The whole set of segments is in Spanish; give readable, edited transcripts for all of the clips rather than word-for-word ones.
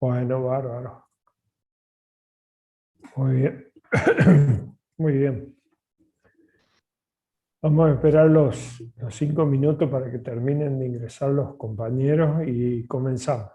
Bueno, bárbaro. Muy bien. Muy bien. Vamos a esperar los 5 minutos para que terminen de ingresar los compañeros y comenzamos.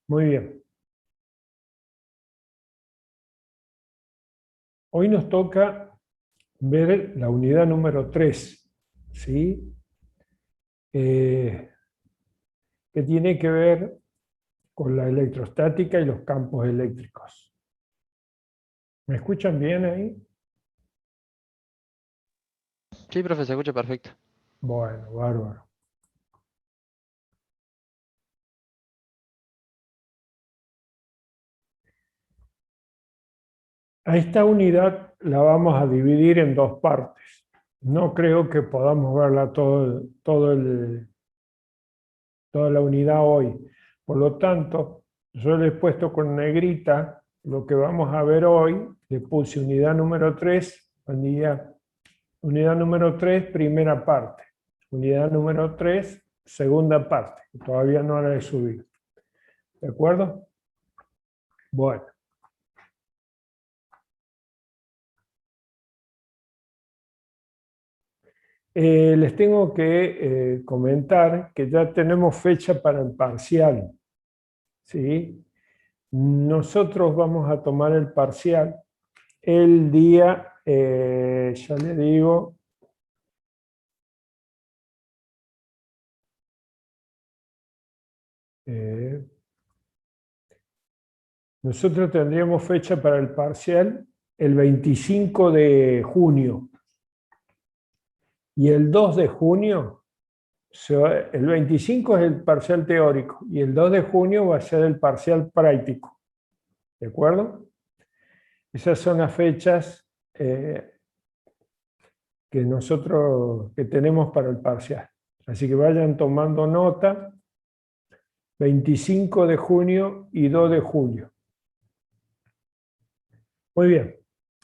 Muy bien. Hoy nos toca ver la unidad número 3, ¿sí? Que tiene que ver con la electrostática y los campos eléctricos. ¿Me escuchan bien ahí? Sí, profe, se escucha perfecto. Bueno, bárbaro. A esta unidad la vamos a dividir en dos partes. No creo que podamos verla toda la unidad hoy. Por lo tanto, yo le he puesto con negrita lo que vamos a ver hoy. Le puse unidad número 3, unidad número 3, primera parte. Unidad número 3, segunda parte. Todavía no la he subido. ¿De acuerdo? Bueno. Les tengo que comentar que ya tenemos fecha para el parcial, ¿sí? Nosotros vamos a tomar el parcial el día, ya le digo, nosotros tendríamos fecha para el parcial el 25 de junio y el 2 de junio, el 25 es el parcial teórico y el 2 de junio va a ser el parcial práctico, ¿de acuerdo? Esas son las fechas que tenemos para el parcial. Así que vayan tomando nota, 25 de junio y 2 de julio. Muy bien,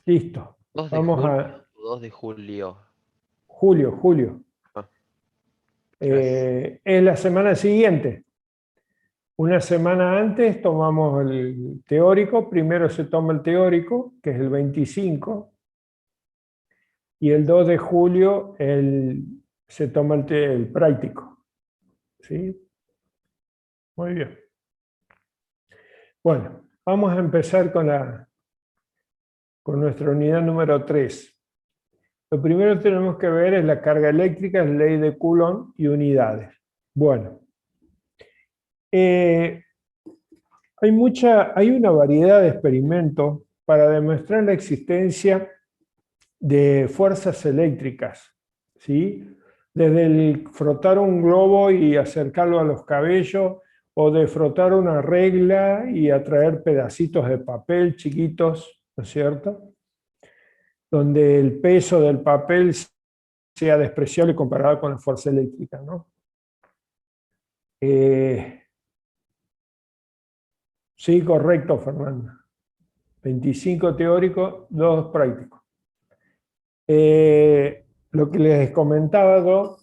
listo. 2 de Vamos junio a o 2 de julio. julio. Ah, gracias. Es la semana siguiente. Una semana antes tomamos el teórico, primero se toma el teórico, que es el 25, y el 2 de julio se toma el práctico. ¿Sí? Muy bien. Bueno, vamos a empezar con nuestra unidad número 3. Lo primero que tenemos que ver es la carga eléctrica, la ley de Coulomb y unidades. Bueno, hay una variedad de experimentos para demostrar la existencia de fuerzas eléctricas, ¿sí? Desde el frotar un globo y acercarlo a los cabellos, o de frotar una regla y atraer pedacitos de papel chiquitos, ¿no es cierto? Donde el peso del papel sea despreciable comparado con la fuerza eléctrica, ¿no? Sí, correcto, Fernando. 25 teórico, 2 prácticos. Lo que les comentaba yo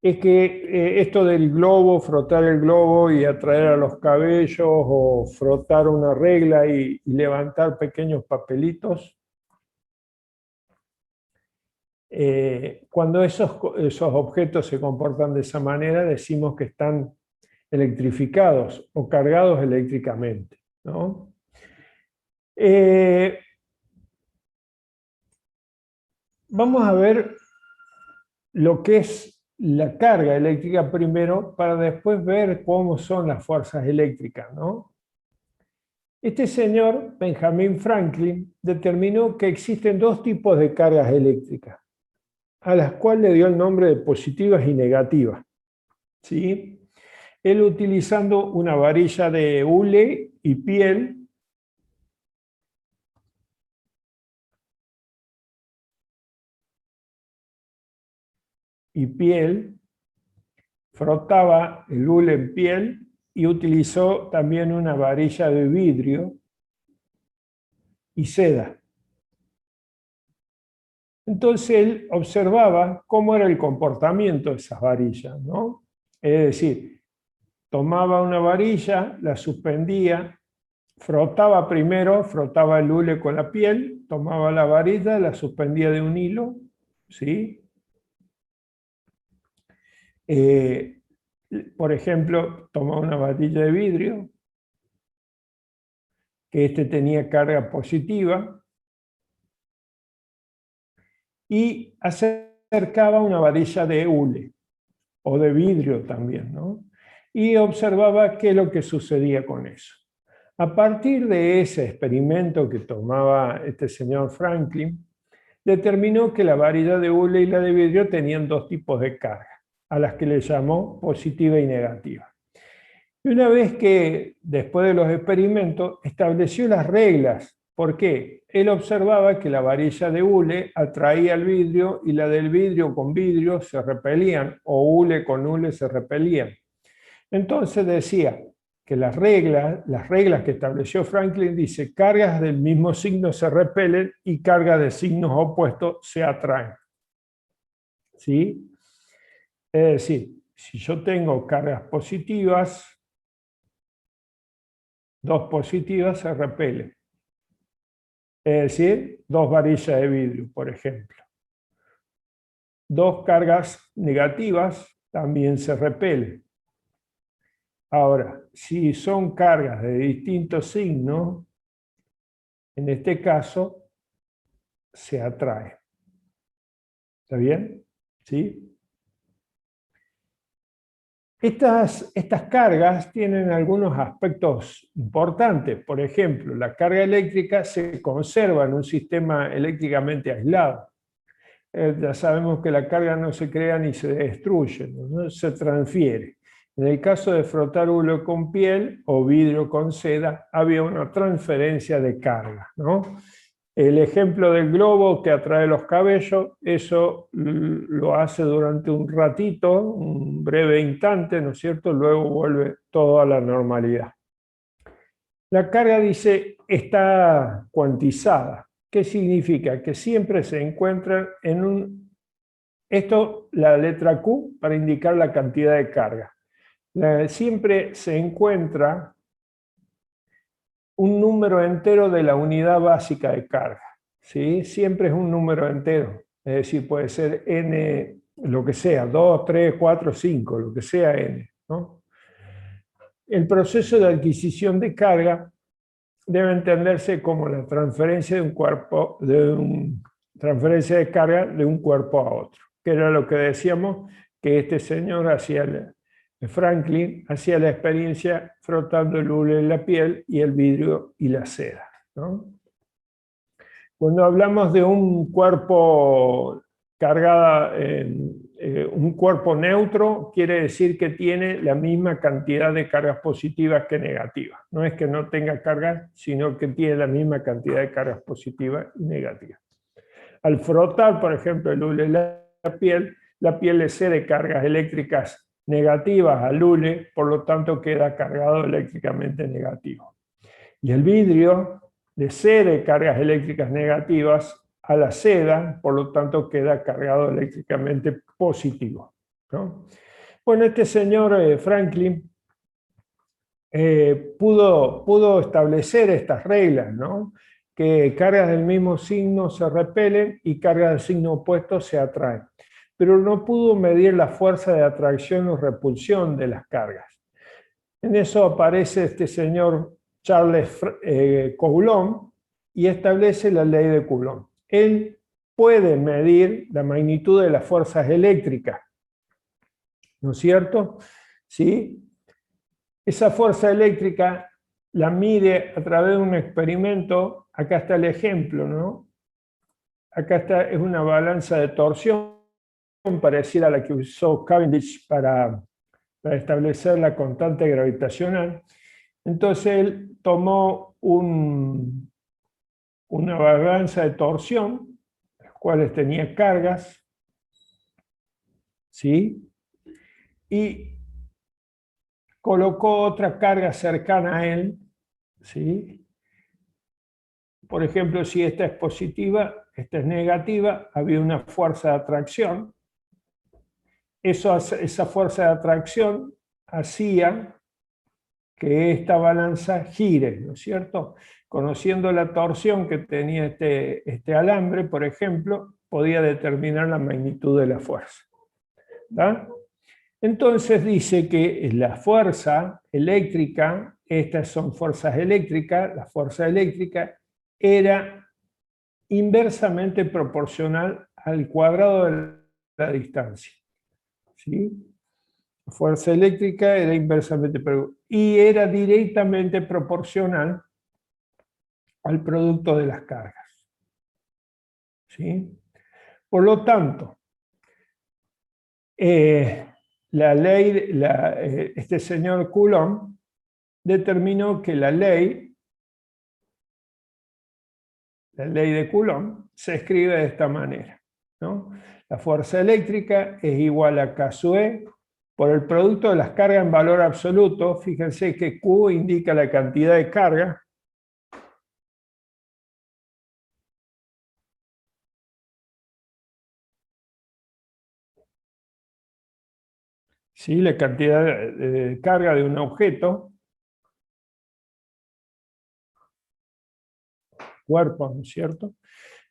es que esto del globo, frotar el globo y atraer a los cabellos, o frotar una regla y levantar pequeños papelitos, cuando esos objetos se comportan de esa manera, decimos que están electrificados o cargados eléctricamente, ¿no? Vamos a ver lo que es la carga eléctrica primero, para después ver cómo son las fuerzas eléctricas, ¿no? Este señor, Benjamin Franklin, determinó que existen dos tipos de cargas eléctricas, a las cuales le dio el nombre de positivas y negativas. ¿Sí? Él, utilizando una varilla de hule y piel, frotaba el hule en piel y utilizó también una varilla de vidrio y seda. Entonces él observaba cómo era el comportamiento de esas varillas, ¿no? Es decir, tomaba una varilla, la suspendía, frotaba primero, frotaba el hule con la piel, tomaba la varilla, la suspendía de un hilo, ¿sí? Por ejemplo, tomaba una varilla de vidrio, que tenía carga positiva, y acercaba una varilla de hule, o de vidrio también, ¿no? Y observaba qué es lo que sucedía con eso. A partir de ese experimento que tomaba este señor Franklin, determinó que la varilla de hule y la de vidrio tenían dos tipos de carga, a las que le llamó positiva y negativa. Y una vez que, después de los experimentos, estableció las reglas. ¿Por qué? Él observaba que la varilla de hule atraía al vidrio y la del vidrio con vidrio se repelían, o hule con hule se repelían. Entonces decía que las reglas que estableció Franklin, dice, cargas del mismo signo se repelen y cargas de signos opuestos se atraen. ¿Sí? Es decir, si yo tengo cargas positivas, dos positivas se repelen. Es decir, dos varillas de vidrio, por ejemplo. Dos cargas negativas también se repelen. Ahora, si son cargas de distintos signos, en este caso, se atrae. ¿Está bien? ¿Sí? Estas cargas tienen algunos aspectos importantes. Por ejemplo, la carga eléctrica se conserva en un sistema eléctricamente aislado. Ya sabemos que la carga no se crea ni se destruye, no se transfiere. En el caso de frotar hule con piel o vidrio con seda, había una transferencia de carga, ¿no? El ejemplo del globo que atrae los cabellos, eso lo hace durante un ratito, un breve instante, ¿no es cierto? Luego vuelve todo a la normalidad. La carga, dice, está cuantizada. ¿Qué significa? Que siempre se encuentra en un... Esto, la letra Q, para indicar la cantidad de carga. Siempre se encuentra un número entero de la unidad básica de carga. ¿Sí? Siempre es un número entero. Es decir, puede ser n, lo que sea, 2, 3, 4, 5, lo que sea n, ¿no? El proceso de adquisición de carga debe entenderse como la transferencia transferencia de carga de un cuerpo a otro, que era lo que decíamos que este señor Franklin hacía la experiencia frotando el hule en la piel y el vidrio y la seda, ¿no? Cuando hablamos de un cuerpo cargada, un cuerpo neutro, quiere decir que tiene la misma cantidad de cargas positivas que negativas. No es que no tenga cargas, sino que tiene la misma cantidad de cargas positivas y negativas. Al frotar, por ejemplo, el hule en la piel le cede cargas eléctricas negativas al hule, por lo tanto queda cargado eléctricamente negativo. Y el vidrio le cede cargas eléctricas negativas a la seda, por lo tanto queda cargado eléctricamente positivo, ¿no? Bueno, este señor Franklin pudo establecer estas reglas, ¿no? Que cargas del mismo signo se repelen y cargas del signo opuesto se atraen. Pero no pudo medir la fuerza de atracción o repulsión de las cargas. En eso aparece este señor Charles Coulomb y establece la ley de Coulomb. Él puede medir la magnitud de las fuerzas eléctricas, ¿no es cierto? ¿Sí? Esa fuerza eléctrica la mide a través de un experimento. Acá está el ejemplo, ¿no? Acá está, es una balanza de torsión parecida a la que usó Cavendish para establecer la constante gravitacional. Entonces él tomó una balanza de torsión, las cuales tenía cargas, ¿sí? Y colocó otra carga cercana a él, ¿sí? Por ejemplo, si esta es positiva, esta es negativa, había una fuerza de atracción. Esa fuerza de atracción hacía que esta balanza gire, ¿no es cierto? Conociendo la torsión que tenía este alambre, por ejemplo, podía determinar la magnitud de la fuerza. ¿Está? Entonces dice que la fuerza eléctrica, estas son fuerzas eléctricas, la fuerza eléctrica era inversamente proporcional al cuadrado de la distancia. ¿Sí? La fuerza eléctrica era inversamente y era directamente proporcional al producto de las cargas. ¿Sí? Por lo tanto, este señor Coulomb determinó que la ley de Coulomb se escribe de esta manera, ¿no? La fuerza eléctrica es igual a K sub E por el producto de las cargas en valor absoluto. Fíjense que Q indica la cantidad de carga. ¿Sí? La cantidad de carga de un objeto, cuerpo, ¿no es cierto?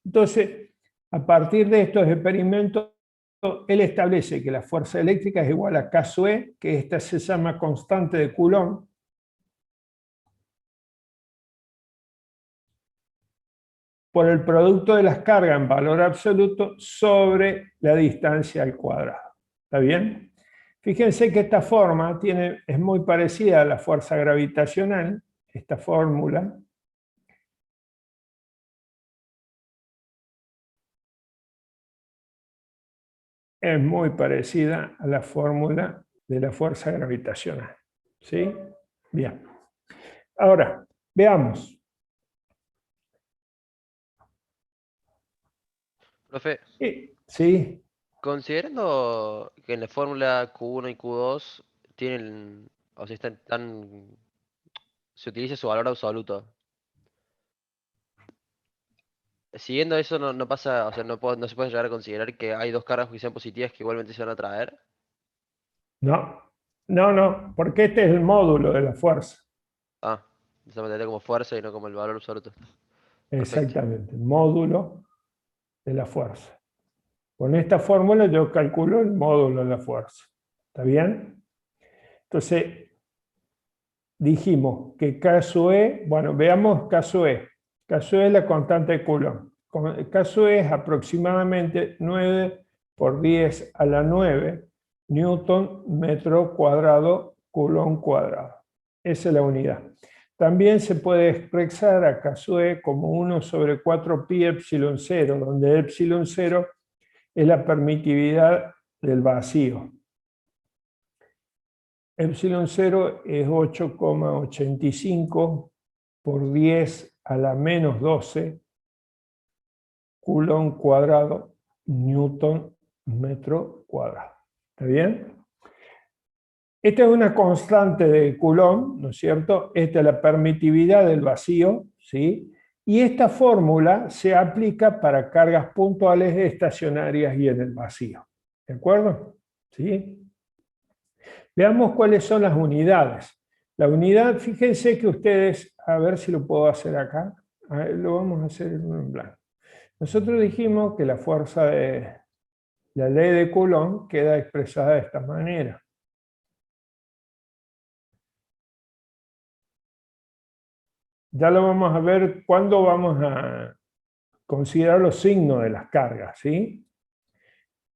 Entonces, a partir de estos experimentos, él establece que la fuerza eléctrica es igual a K sub E, que esta se llama constante de Coulomb, por el producto de las cargas en valor absoluto sobre la distancia al cuadrado. ¿Está bien? Fíjense que esta forma es muy parecida a la fuerza gravitacional, esta fórmula. Es muy parecida a la fórmula de la fuerza gravitacional. ¿Sí? Bien. Ahora, veamos. Profe, Sí, considerando que en la fórmula Q1 y Q2 tienen, o sea, se utiliza su valor absoluto. Siguiendo eso no pasa, o sea, no se puede llegar a considerar que hay dos cargas que sean positivas que igualmente se van a atraer. no, no, porque este es el módulo de la fuerza. Ah, se va a entender como fuerza y no como el valor absoluto. Perfecto. Exactamente, módulo de la fuerza. Con esta fórmula yo calculo el módulo de la fuerza. ¿Está bien? Entonces, dijimos que K sub E, bueno, veamos K sub E. K sub E es la constante de Coulomb. K sub E es aproximadamente 9 por 10 a la 9 newton metro cuadrado Coulomb cuadrado. Esa es la unidad. También se puede expresar a K sub E como 1 sobre 4 pi epsilon 0, donde epsilon 0 es la permitividad del vacío. Epsilon 0 es 8,85 por 10 a la menos 12 Coulomb cuadrado Newton metro cuadrado. ¿Está bien? Esta es una constante de Coulomb, ¿no es cierto? Esta es la permitividad del vacío, ¿sí? Y esta fórmula se aplica para cargas puntuales estacionarias y en el vacío. ¿De acuerdo? ¿Sí? Veamos cuáles son las unidades. La unidad, fíjense que ustedes, a ver si lo puedo hacer acá, lo vamos a hacer en blanco. Nosotros dijimos que la fuerza de la ley de Coulomb queda expresada de esta manera. Ya lo vamos a ver cuando vamos a considerar los signos de las cargas, ¿sí?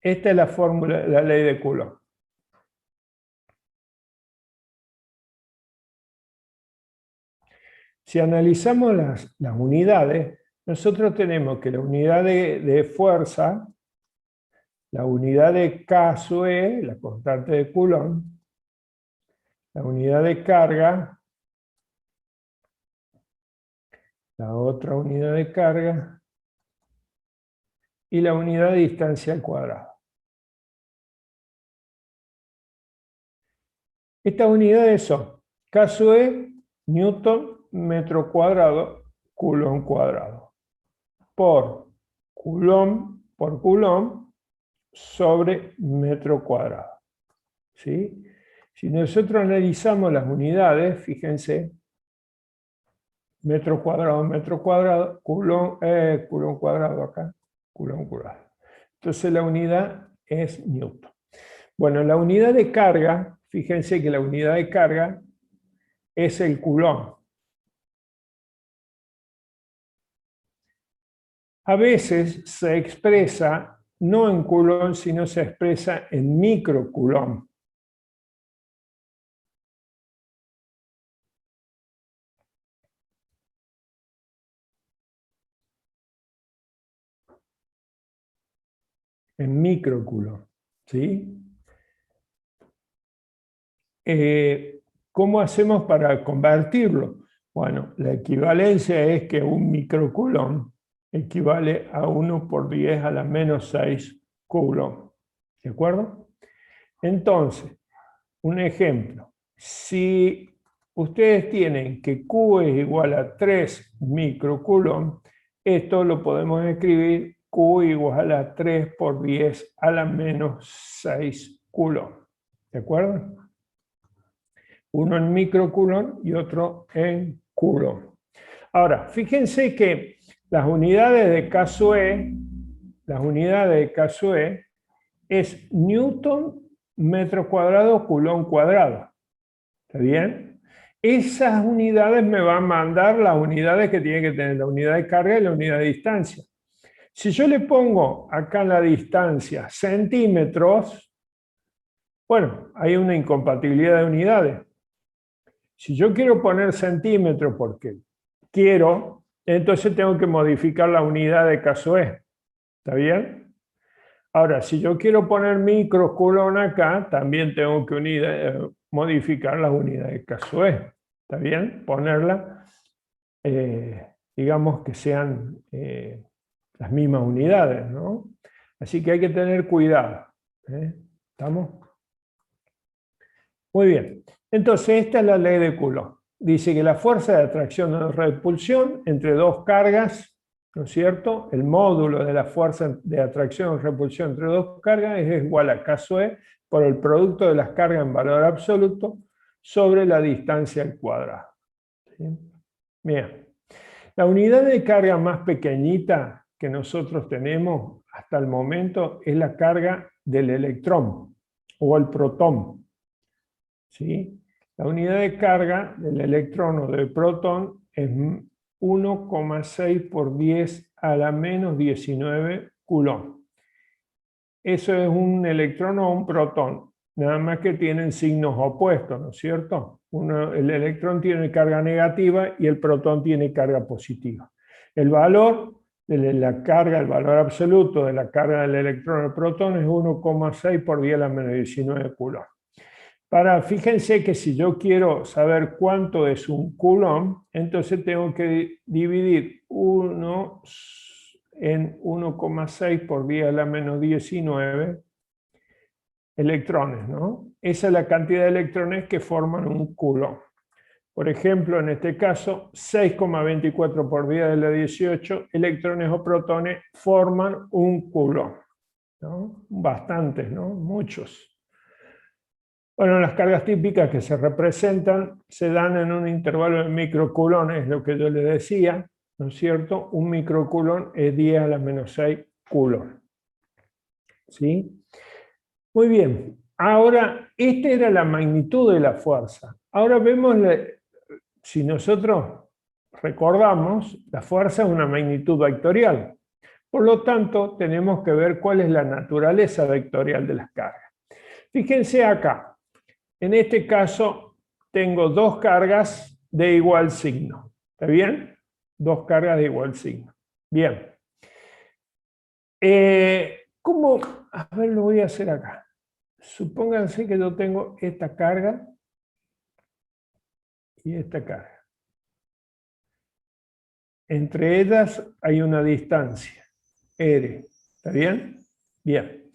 Esta es la fórmula de la ley de Coulomb. Si analizamos las unidades, nosotros tenemos que la unidad de fuerza, la unidad de K sub E, la constante de Coulomb, la unidad de carga, la otra unidad de carga, y la unidad de distancia al cuadrado. Estas unidades son K sub E, Newton, metro cuadrado, Coulomb cuadrado, por Coulomb sobre metro cuadrado. ¿Sí? Si nosotros analizamos las unidades, fíjense, metro cuadrado, Coulomb cuadrado acá, Coulomb cuadrado. Entonces la unidad es Newton. Bueno, la unidad de carga, fíjense que la unidad de carga es el Coulomb. A veces se expresa no en Coulomb, sino se expresa en microcoulomb. En microcoulomb, ¿sí? ¿Cómo hacemos para convertirlo? Bueno, la equivalencia es que un microcoulomb equivale a 1 por 10 a la menos 6 coulomb. ¿De acuerdo? Entonces, un ejemplo. Si ustedes tienen que Q es igual a 3 microcoulomb, esto lo podemos escribir Q igual a 3 por 10 a la menos 6 coulomb. ¿De acuerdo? Uno en microcoulomb y otro en coulomb. Ahora, fíjense que las unidades de K sub E, es Newton metro cuadrado Coulomb cuadrado. ¿Está bien? Esas unidades me van a mandar las unidades que tienen que tener la unidad de carga y la unidad de distancia. Si yo le pongo acá en la distancia centímetros, bueno, hay una incompatibilidad de unidades. Si yo quiero poner centímetros porque quiero, entonces tengo que modificar la unidad de K sub E. ¿Está bien? Ahora, si yo quiero poner microcoulomb acá, también tengo que modificar las unidades de K sub E. ¿Está bien? Ponerla, digamos que sean las mismas unidades, ¿no? Así que hay que tener cuidado. ¿Estamos? Muy bien. Entonces, esta es la ley de Coulomb. Dice que la fuerza de atracción o repulsión entre dos cargas, ¿no es cierto? El módulo de la fuerza de atracción o repulsión entre dos cargas es igual a K sub E por el producto de las cargas en valor absoluto sobre la distancia al cuadrado. ¿Sí? Bien. La unidad de carga más pequeñita que nosotros tenemos hasta el momento es la carga del electrón o el protón. ¿Sí? La unidad de carga del electrón o del protón es 1,6 por 10 a la menos 19 coulomb. Eso es un electrón o un protón, nada más que tienen signos opuestos, ¿no es cierto? El electrón tiene carga negativa y el protón tiene carga positiva. El valor de la carga, el valor absoluto de la carga del electrón o el protón es 1,6 por 10 a la menos 19 coulomb. Fíjense que si yo quiero saber cuánto es un coulomb, entonces tengo que dividir 1 en 1,6 por 10 a la menos 19 electrones, ¿no? Esa es la cantidad de electrones que forman un coulomb. Por ejemplo, en este caso, 6,24 por 10 a la 18 electrones o protones forman un coulomb, ¿no? Bastantes, ¿no? Muchos. Bueno, las cargas típicas que se representan se dan en un intervalo de microcoulomb, es lo que yo les decía, ¿no es cierto? Un microcoulomb es 10 a la menos 6 coulomb. ¿Sí? Muy bien. Ahora, esta era la magnitud de la fuerza. Ahora vemos, si nosotros recordamos, la fuerza es una magnitud vectorial. Por lo tanto, tenemos que ver cuál es la naturaleza vectorial de las cargas. Fíjense acá. En este caso, tengo dos cargas de igual signo. ¿Está bien? Dos cargas de igual signo. Bien. ¿Cómo? A ver, lo voy a hacer acá. Supónganse que yo tengo esta carga y esta carga. Entre ellas hay una distancia, R. ¿Está bien? Bien.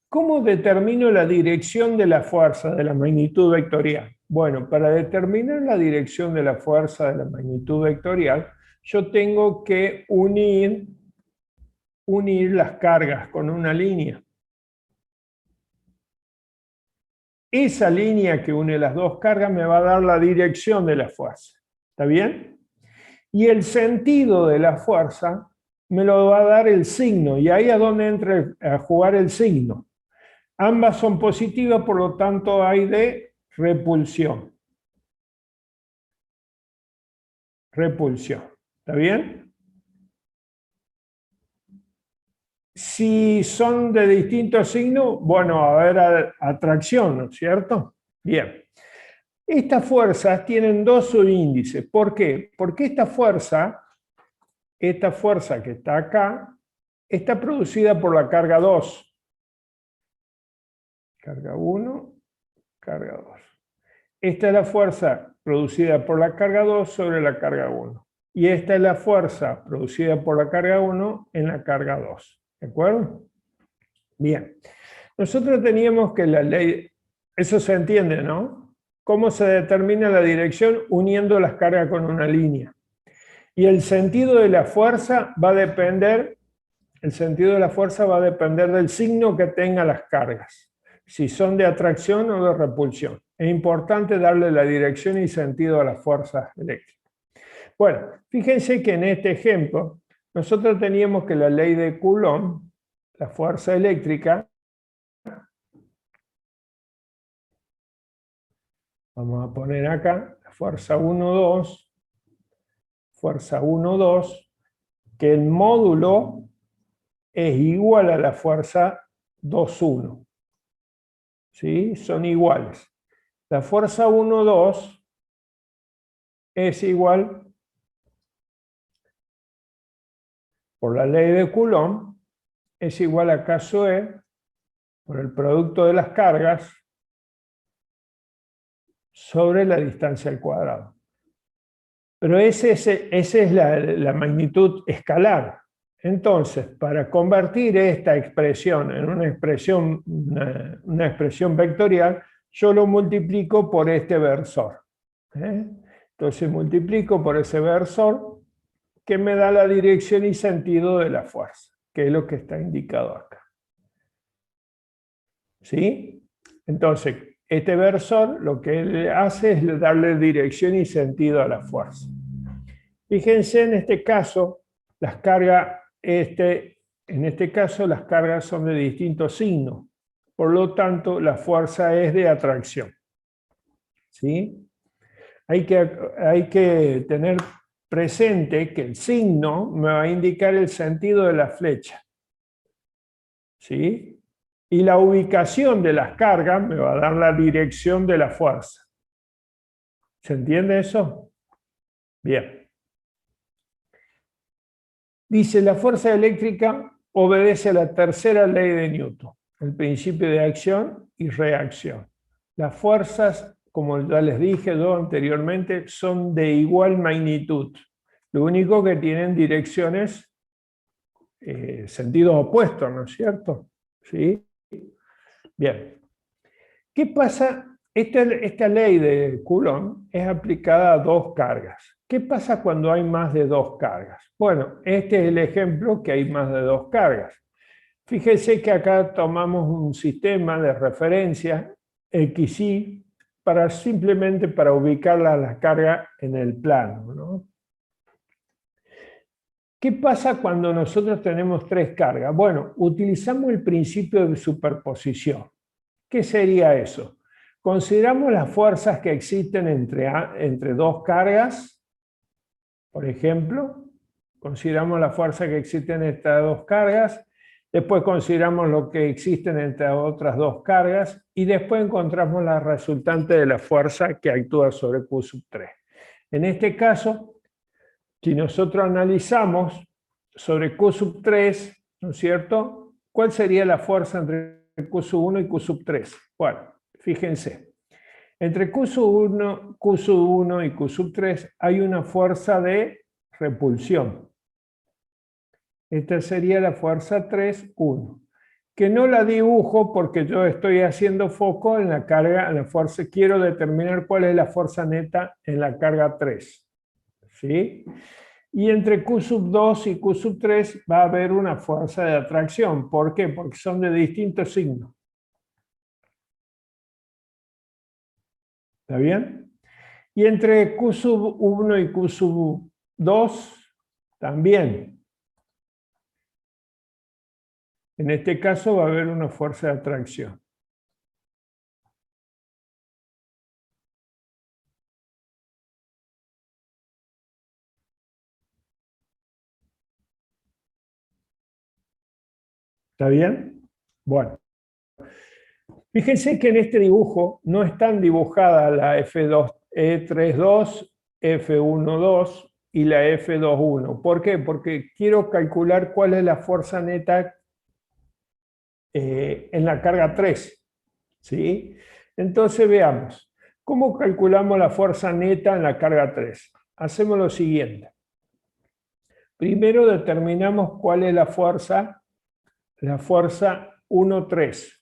¿Cómo determino la dirección de la fuerza de la magnitud vectorial? Bueno, para determinar la dirección de la fuerza de la magnitud vectorial, yo tengo que unir las cargas con una línea. Esa línea que une las dos cargas me va a dar la dirección de la fuerza. ¿Está bien? Y el sentido de la fuerza me lo va a dar el signo. Y ahí es donde entra a jugar el signo. Ambas son positivas, por lo tanto hay de repulsión. Repulsión. ¿Está bien? Si son de distintos signos, bueno, va a haber atracción, ¿no es cierto? Bien. Estas fuerzas tienen dos subíndices. ¿Por qué? Porque esta fuerza que está acá, está producida por la carga 2. Carga 1, carga 2. Esta es la fuerza producida por la carga 2 sobre la carga 1. Y esta es la fuerza producida por la carga 1 en la carga 2. ¿De acuerdo? Bien. Nosotros teníamos que la ley, eso se entiende, ¿no? ¿Cómo se determina la dirección? Uniendo las cargas con una línea. Y el sentido de la fuerza va a depender, del signo que tengan las cargas. Si son de atracción o de repulsión. Es importante darle la dirección y sentido a las fuerzas eléctricas. Bueno, fíjense que en este ejemplo, nosotros teníamos que la ley de Coulomb, la fuerza eléctrica, vamos a poner acá, la fuerza 1,2, que el módulo es igual a la fuerza 2,1. ¿Sí? Son iguales. La fuerza 1,2 es igual, por la ley de Coulomb, es igual a K sub E por el producto de las cargas sobre la distancia al cuadrado. Pero esa es la magnitud escalar. Entonces, para convertir esta expresión en una expresión vectorial, yo lo multiplico por este versor. Entonces multiplico por ese versor que me da la dirección y sentido de la fuerza, que es lo que está indicado acá. ¿Sí? Entonces, este versor lo que él hace es darle dirección y sentido a la fuerza. Fíjense en este caso, las cargas, en este caso las cargas son de distintos signos. Por lo tanto, la fuerza es de atracción. ¿Sí? Hay que tener presente que el signo me va a indicar el sentido de la flecha. ¿Sí? Y la ubicación de las cargas me va a dar la dirección de la fuerza. ¿Se entiende eso? Bien. Dice, la fuerza eléctrica obedece a la tercera ley de Newton, el principio de acción y reacción. Las fuerzas, como ya les dije yo anteriormente, son de igual magnitud. Lo único que tienen direcciones, sentidos opuestos, ¿no es cierto? ¿Sí? Bien. ¿Qué pasa? Esta ley de Coulomb es aplicada a dos cargas. ¿Qué pasa cuando hay más de dos cargas? Bueno, este es el ejemplo que hay más de dos cargas. Fíjense que acá tomamos un sistema de referencia, XY, simplemente para ubicar la carga en el plano, ¿no? ¿Qué pasa cuando nosotros tenemos tres cargas? Bueno, utilizamos el principio de superposición. ¿Qué sería eso? Consideramos las fuerzas que existen entre dos cargas, por ejemplo. Consideramos la fuerza que existe entre estas dos cargas. Después consideramos lo que existen entre otras dos cargas. Y después encontramos la resultante de la fuerza que actúa sobre Q sub 3. En este caso, si nosotros analizamos sobre Q sub 3, ¿no es cierto? ¿Cuál sería la fuerza entre Q sub 1 y Q sub 3? Bueno, fíjense. Entre Q sub 1 y Q sub 3 hay una fuerza de repulsión. Esta sería la fuerza 3, 1. Que no la dibujo porque yo estoy haciendo foco en la carga, en la fuerza. Quiero determinar cuál es la fuerza neta en la carga 3. ¿Sí? Y entre Q sub 2 y Q sub 3 va a haber una fuerza de atracción. ¿Por qué? Porque son de distintos signos. ¿Está bien? Y entre Q sub 1 y Q sub 2 también. En este caso va a haber una fuerza de atracción. ¿Está bien? Bueno. Fíjense que en este dibujo no están dibujadas la F2, E32, F12 y la F21. ¿Por qué? Porque quiero calcular cuál es la fuerza neta en la carga 3. ¿Sí? Entonces veamos, ¿cómo calculamos la fuerza neta en la carga 3? Hacemos lo siguiente. Primero determinamos cuál es la fuerza 1,3.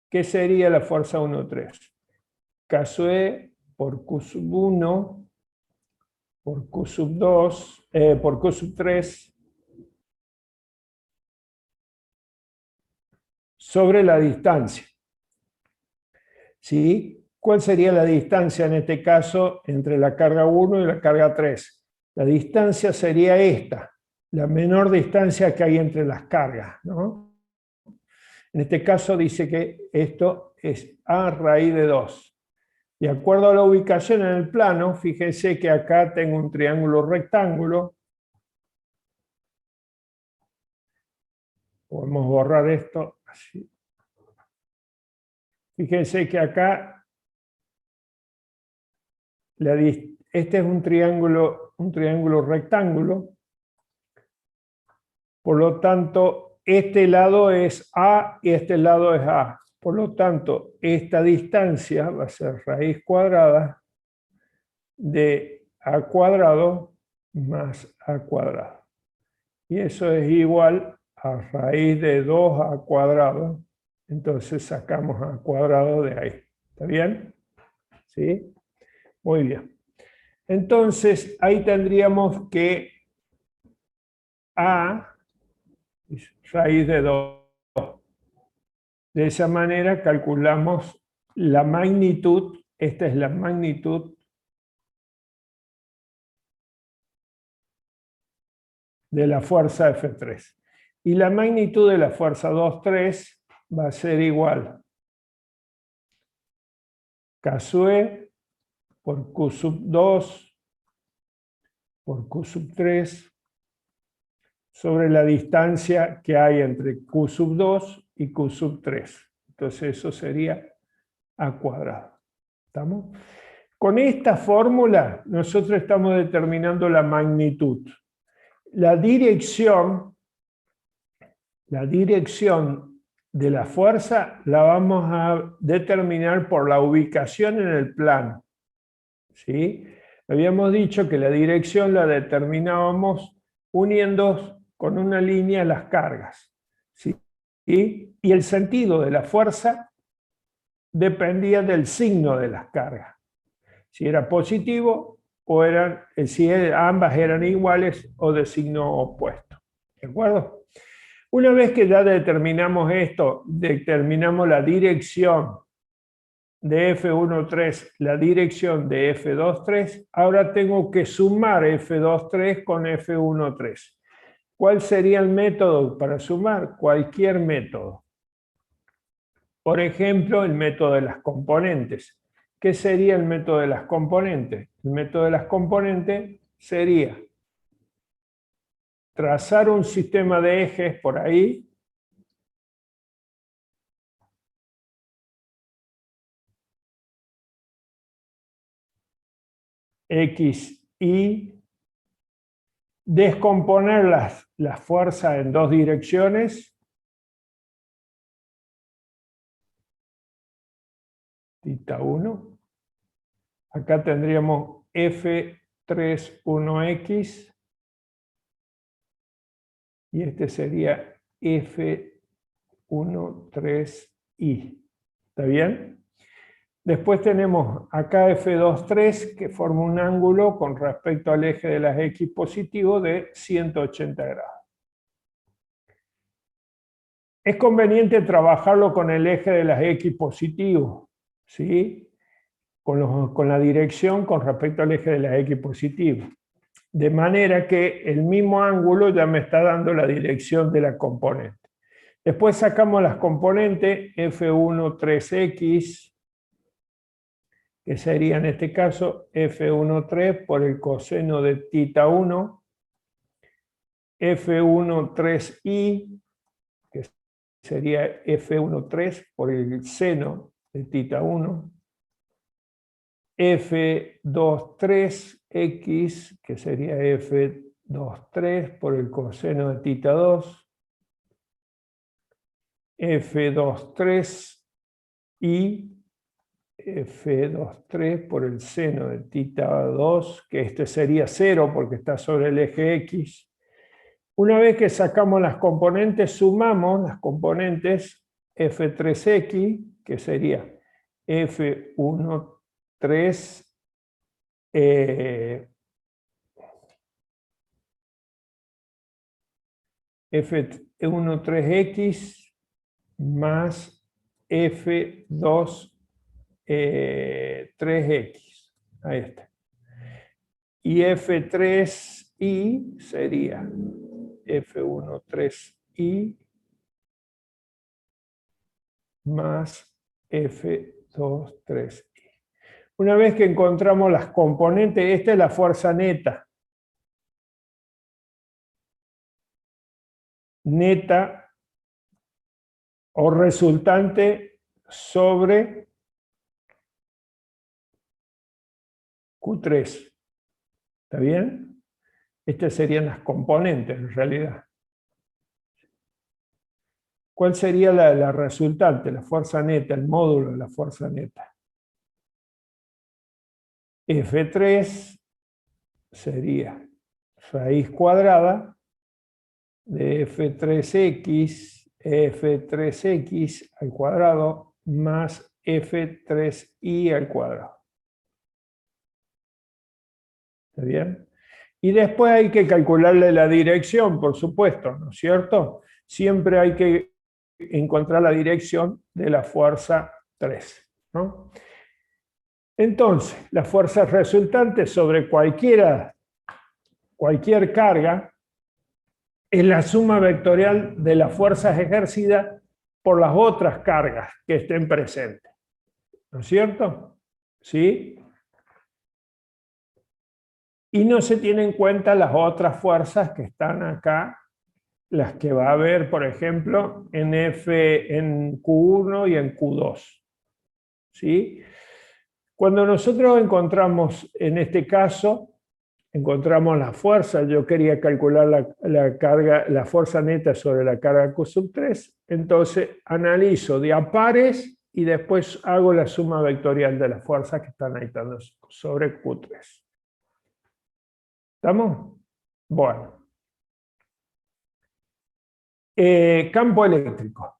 ¿Qué sería la fuerza 1,3? Caso E por Q sub 1, por Q sub 2, por Q sub 3, sobre la distancia. ¿Sí? ¿Cuál sería la distancia en este caso entre la carga 1 y la carga 3? La distancia sería esta, la menor distancia que hay entre las cargas, ¿no? En este caso dice que esto es A raíz de 2. De acuerdo a la ubicación en el plano, fíjense que acá tengo un triángulo rectángulo. Podemos borrar esto así. Fíjense que acá este es un triángulo rectángulo. Por lo tanto, este lado es A y este lado es A. Por lo tanto, esta distancia va a ser raíz cuadrada de A cuadrado más A cuadrado. Y eso es igual a raíz de 2A cuadrado. Entonces sacamos A cuadrado de ahí. ¿Está bien? ¿Sí? Muy bien. Entonces, ahí tendríamos que A es raíz de 2. De esa manera calculamos la magnitud. Esta es la magnitud de la fuerza F3. Y la magnitud de la fuerza 2,3 va a ser igual caso E por Q sub 2 por Q sub 3 sobre la distancia que hay entre Q sub 2 y Q sub 3. Entonces eso sería A cuadrado. ¿Estamos? Con esta fórmula nosotros estamos determinando la magnitud. La dirección de la fuerza la vamos a determinar por la ubicación en el plano. ¿Sí? Habíamos dicho que la dirección la determinábamos uniendo con una línea las cargas. ¿Sí? Y el sentido de la fuerza dependía del signo de las cargas. Si era positivo o si ambas eran iguales o de signo opuesto. ¿De acuerdo? Una vez que ya determinamos esto, determinamos la dirección de F1,3, la dirección de F2,3, ahora tengo que sumar F2,3 con F1,3. ¿Cuál sería el método para sumar? Cualquier método. Por ejemplo, el método de las componentes. ¿Qué sería el método de las componentes? El método de las componentes sería trazar un sistema de ejes por ahí, X y descomponer las fuerzas en dos direcciones. Tita 1. Acá tendríamos F31X y este sería F13I. ¿Está bien? Después tenemos acá F23 que forma un ángulo con respecto al eje de las X positivo de 180 grados. Es conveniente trabajarlo con el eje de las X positivo, ¿sí? Con la dirección con respecto al eje de las X positivo. De manera que el mismo ángulo ya me está dando la dirección de la componente. Después sacamos las componentes F13X, que sería en este caso F13 por el coseno de tita 1, F13I, que sería F13 por el seno de tita 1, F23X, que sería F23 por el coseno de tita 2, F23I, F23 por el seno de tita 2, que este sería 0 porque está sobre el eje X. Una vez que sacamos las componentes, sumamos las componentes F3X, que sería F13 F13X más F23X. Ahí está. Y F3I sería F13I más F23I. Una vez que encontramos las componentes, esta es la fuerza neta. Neta o resultante sobre Q3. ¿Está bien? Estas serían las componentes en realidad. ¿Cuál sería la resultante, la fuerza neta, el módulo de la fuerza neta? F3 sería raíz cuadrada de F3X al cuadrado más F3I al cuadrado. ¿Está bien? Y después hay que calcularle la dirección, por supuesto, ¿no es cierto? Siempre hay que encontrar la dirección de la fuerza 3, ¿no? Entonces, la fuerza resultante sobre cualquier carga es la suma vectorial de las fuerzas ejercidas por las otras cargas que estén presentes. ¿No es cierto? ¿Sí? Y no se tienen en cuenta las otras fuerzas que están acá, las que va a haber, por ejemplo, en Q1 y en Q2. ¿Sí? Cuando nosotros encontramos, en este caso, encontramos la fuerza, yo quería calcular la carga, la fuerza neta sobre la carga Q3, entonces analizo de a pares y después hago la suma vectorial de las fuerzas que están ahí sobre Q3. ¿Estamos? Bueno. Campo eléctrico.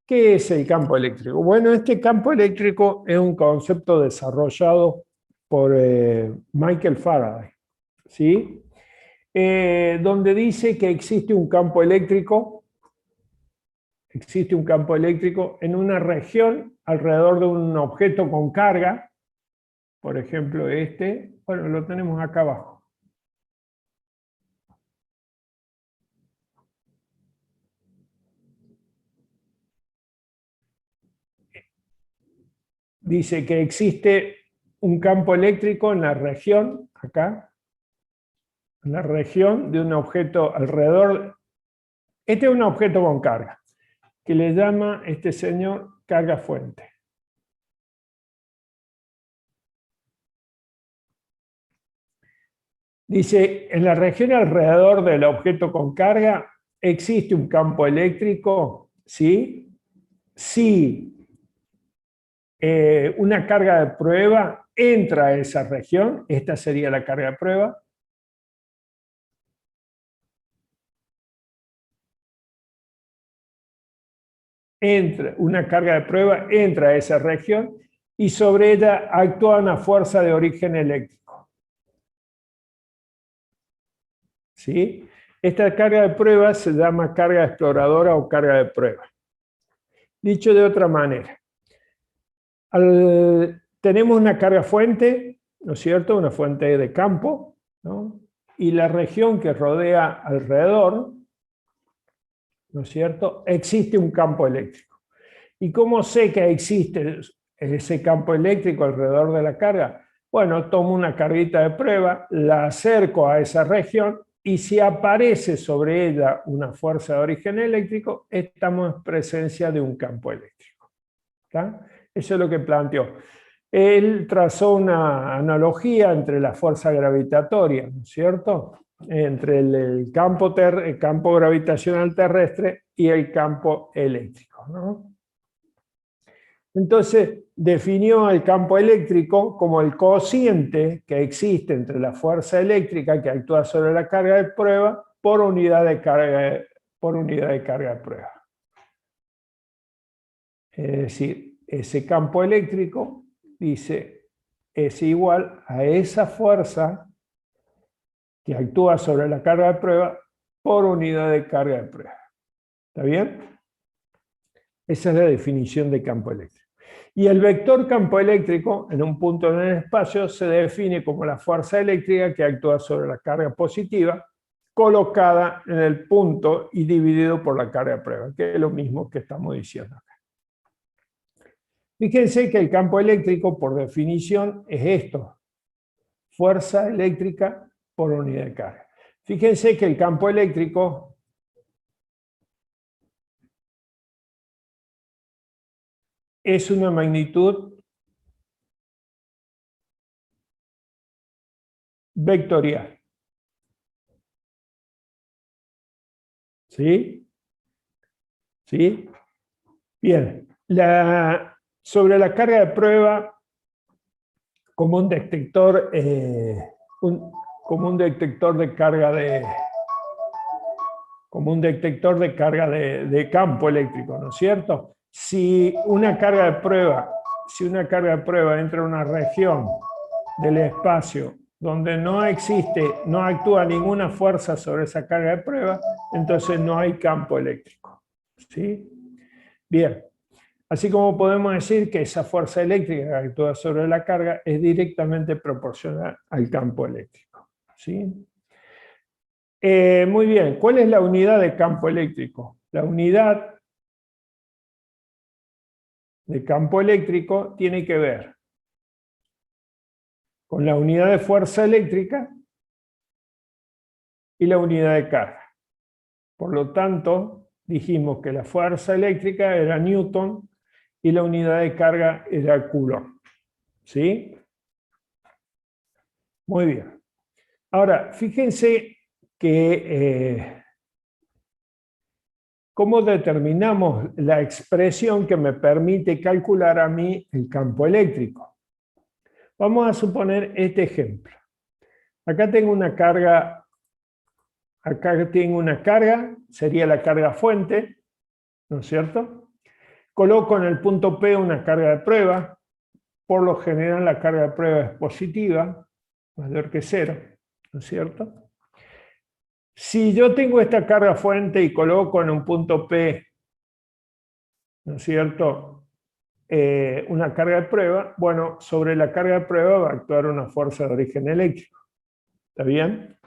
¿Qué es el campo eléctrico? Bueno, este campo eléctrico es un concepto desarrollado por Michael Faraday, ¿sí? Donde dice que existe un campo eléctrico en una región alrededor de un objeto con carga, por ejemplo bueno, lo tenemos acá abajo. Dice que existe un campo eléctrico en la región, acá, en la región de un objeto alrededor. Este es un objeto con carga, que le llama este señor carga fuente. Dice, en la región alrededor del objeto con carga existe un campo eléctrico, ¿sí? Si una carga de prueba entra a esa región, esta sería la carga de prueba. Una carga de prueba entra a esa región y sobre ella actúa una fuerza de origen eléctrico. ¿Sí? Esta carga de prueba se llama carga exploradora o carga de prueba. Dicho de otra manera, tenemos una carga fuente, ¿no es cierto? Una fuente de campo, ¿no? Y la región que rodea alrededor, ¿no es cierto? Existe un campo eléctrico. ¿Y cómo sé que existe ese campo eléctrico alrededor de la carga? Bueno, tomo una carguita de prueba, la acerco a esa región y si aparece sobre ella una fuerza de origen eléctrico, estamos en presencia de un campo eléctrico. ¿Está? Eso es lo que planteó. Él trazó una analogía entre la fuerza gravitatoria, ¿no es cierto? Entre el campo gravitacional terrestre y el campo eléctrico, ¿no? Entonces definió el campo eléctrico como el cociente que existe entre la fuerza eléctrica que actúa sobre la carga de prueba por unidad de carga de prueba. Es decir, ese campo eléctrico, dice, es igual a esa fuerza que actúa sobre la carga de prueba por unidad de carga de prueba. ¿Está bien? Esa es la definición de campo eléctrico. Y el vector campo eléctrico, en un punto en el espacio, se define como la fuerza eléctrica que actúa sobre la carga positiva, colocada en el punto y dividido por la carga de prueba, que es lo mismo que estamos diciendo acá. Fíjense que el campo eléctrico, por definición, es esto: fuerza eléctrica por unidad de carga. Fíjense que el campo eléctrico es una magnitud vectorial. ¿Sí? ¿Sí? Bien. Sobre la carga de prueba, como un detector, de carga de campo eléctrico, ¿no es cierto? Si una carga de prueba entra a una región del espacio donde no actúa ninguna fuerza sobre esa carga de prueba, entonces no hay campo eléctrico. ¿Sí? Bien. Así como podemos decir que esa fuerza eléctrica que actúa sobre la carga es directamente proporcional al campo eléctrico. ¿Sí? Muy bien, ¿cuál es la unidad de campo eléctrico? La unidad de campo eléctrico tiene que ver con la unidad de fuerza eléctrica y la unidad de carga. Por lo tanto, dijimos que la fuerza eléctrica era Newton y la unidad de carga era Coulomb. ¿Sí? Muy bien. Ahora, fíjense que cómo determinamos la expresión que me permite calcular a mí el campo eléctrico. Vamos a suponer este ejemplo. Acá tengo una carga, sería la carga fuente, ¿no es cierto? Coloco en el punto P una carga de prueba. Por lo general la carga de prueba es positiva, mayor que 0, ¿no es cierto? Si yo tengo esta carga fuente y coloco en un punto P, ¿no es cierto?, una carga de prueba, bueno, sobre la carga de prueba va a actuar una fuerza de origen eléctrico. ¿Está bien?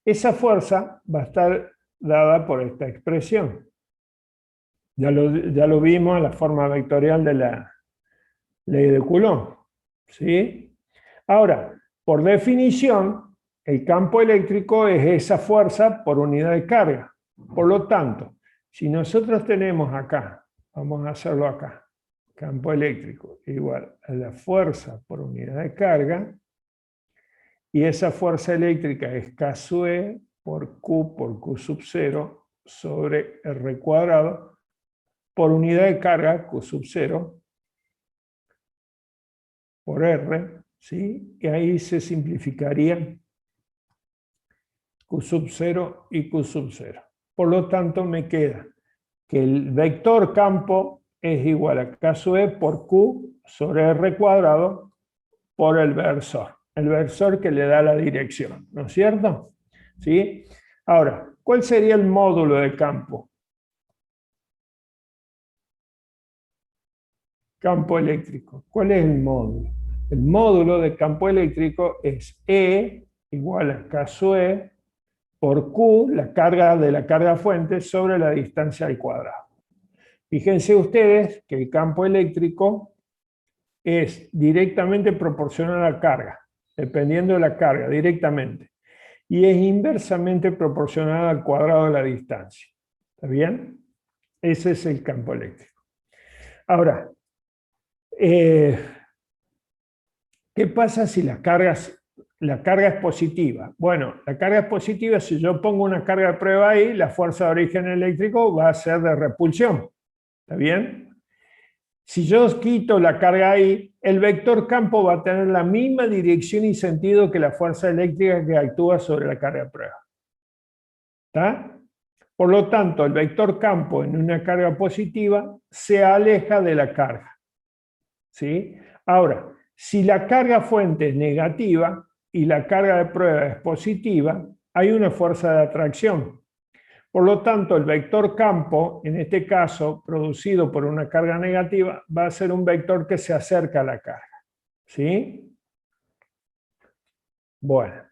Esa fuerza va a estar dada por esta expresión. Ya lo vimos en la forma vectorial de la ley de Coulomb. ¿Sí? Ahora, por definición, el campo eléctrico es esa fuerza por unidad de carga. Por lo tanto, si nosotros tenemos acá, vamos a hacerlo acá, campo eléctrico igual a la fuerza por unidad de carga, y esa fuerza eléctrica es K sub E por Q sub 0 sobre R cuadrado por unidad de carga Q sub 0 por R, ¿sí? Y ahí se simplificaría Q sub 0 y Q sub 0. Por lo tanto, me queda que el vector campo es igual a K sub E por Q sobre R cuadrado por el versor que le da la dirección, ¿no es cierto? ¿Sí? Ahora, ¿cuál sería el módulo de campo? Campo eléctrico. ¿Cuál es el módulo? El módulo de campo eléctrico es E igual a K sub E por Q, la carga de la carga fuente, sobre la distancia al cuadrado. Fíjense ustedes que el campo eléctrico es directamente proporcional a la carga, dependiendo de la carga, directamente. Y es inversamente proporcional al cuadrado de la distancia. ¿Está bien? Ese es el campo eléctrico. Ahora, ¿qué pasa si la carga es positiva? Bueno, la carga es positiva si yo pongo una carga de prueba ahí, la fuerza de origen eléctrico va a ser de repulsión. ¿Está bien? Si yo quito la carga ahí, el vector campo va a tener la misma dirección y sentido que la fuerza eléctrica que actúa sobre la carga de prueba. ¿Está? Por lo tanto, el vector campo en una carga positiva se aleja de la carga. ¿Sí? Ahora, si la carga fuente es negativa y la carga de prueba es positiva, hay una fuerza de atracción. Por lo tanto, el vector campo, en este caso, producido por una carga negativa, va a ser un vector que se acerca a la carga. ¿Sí? Bueno.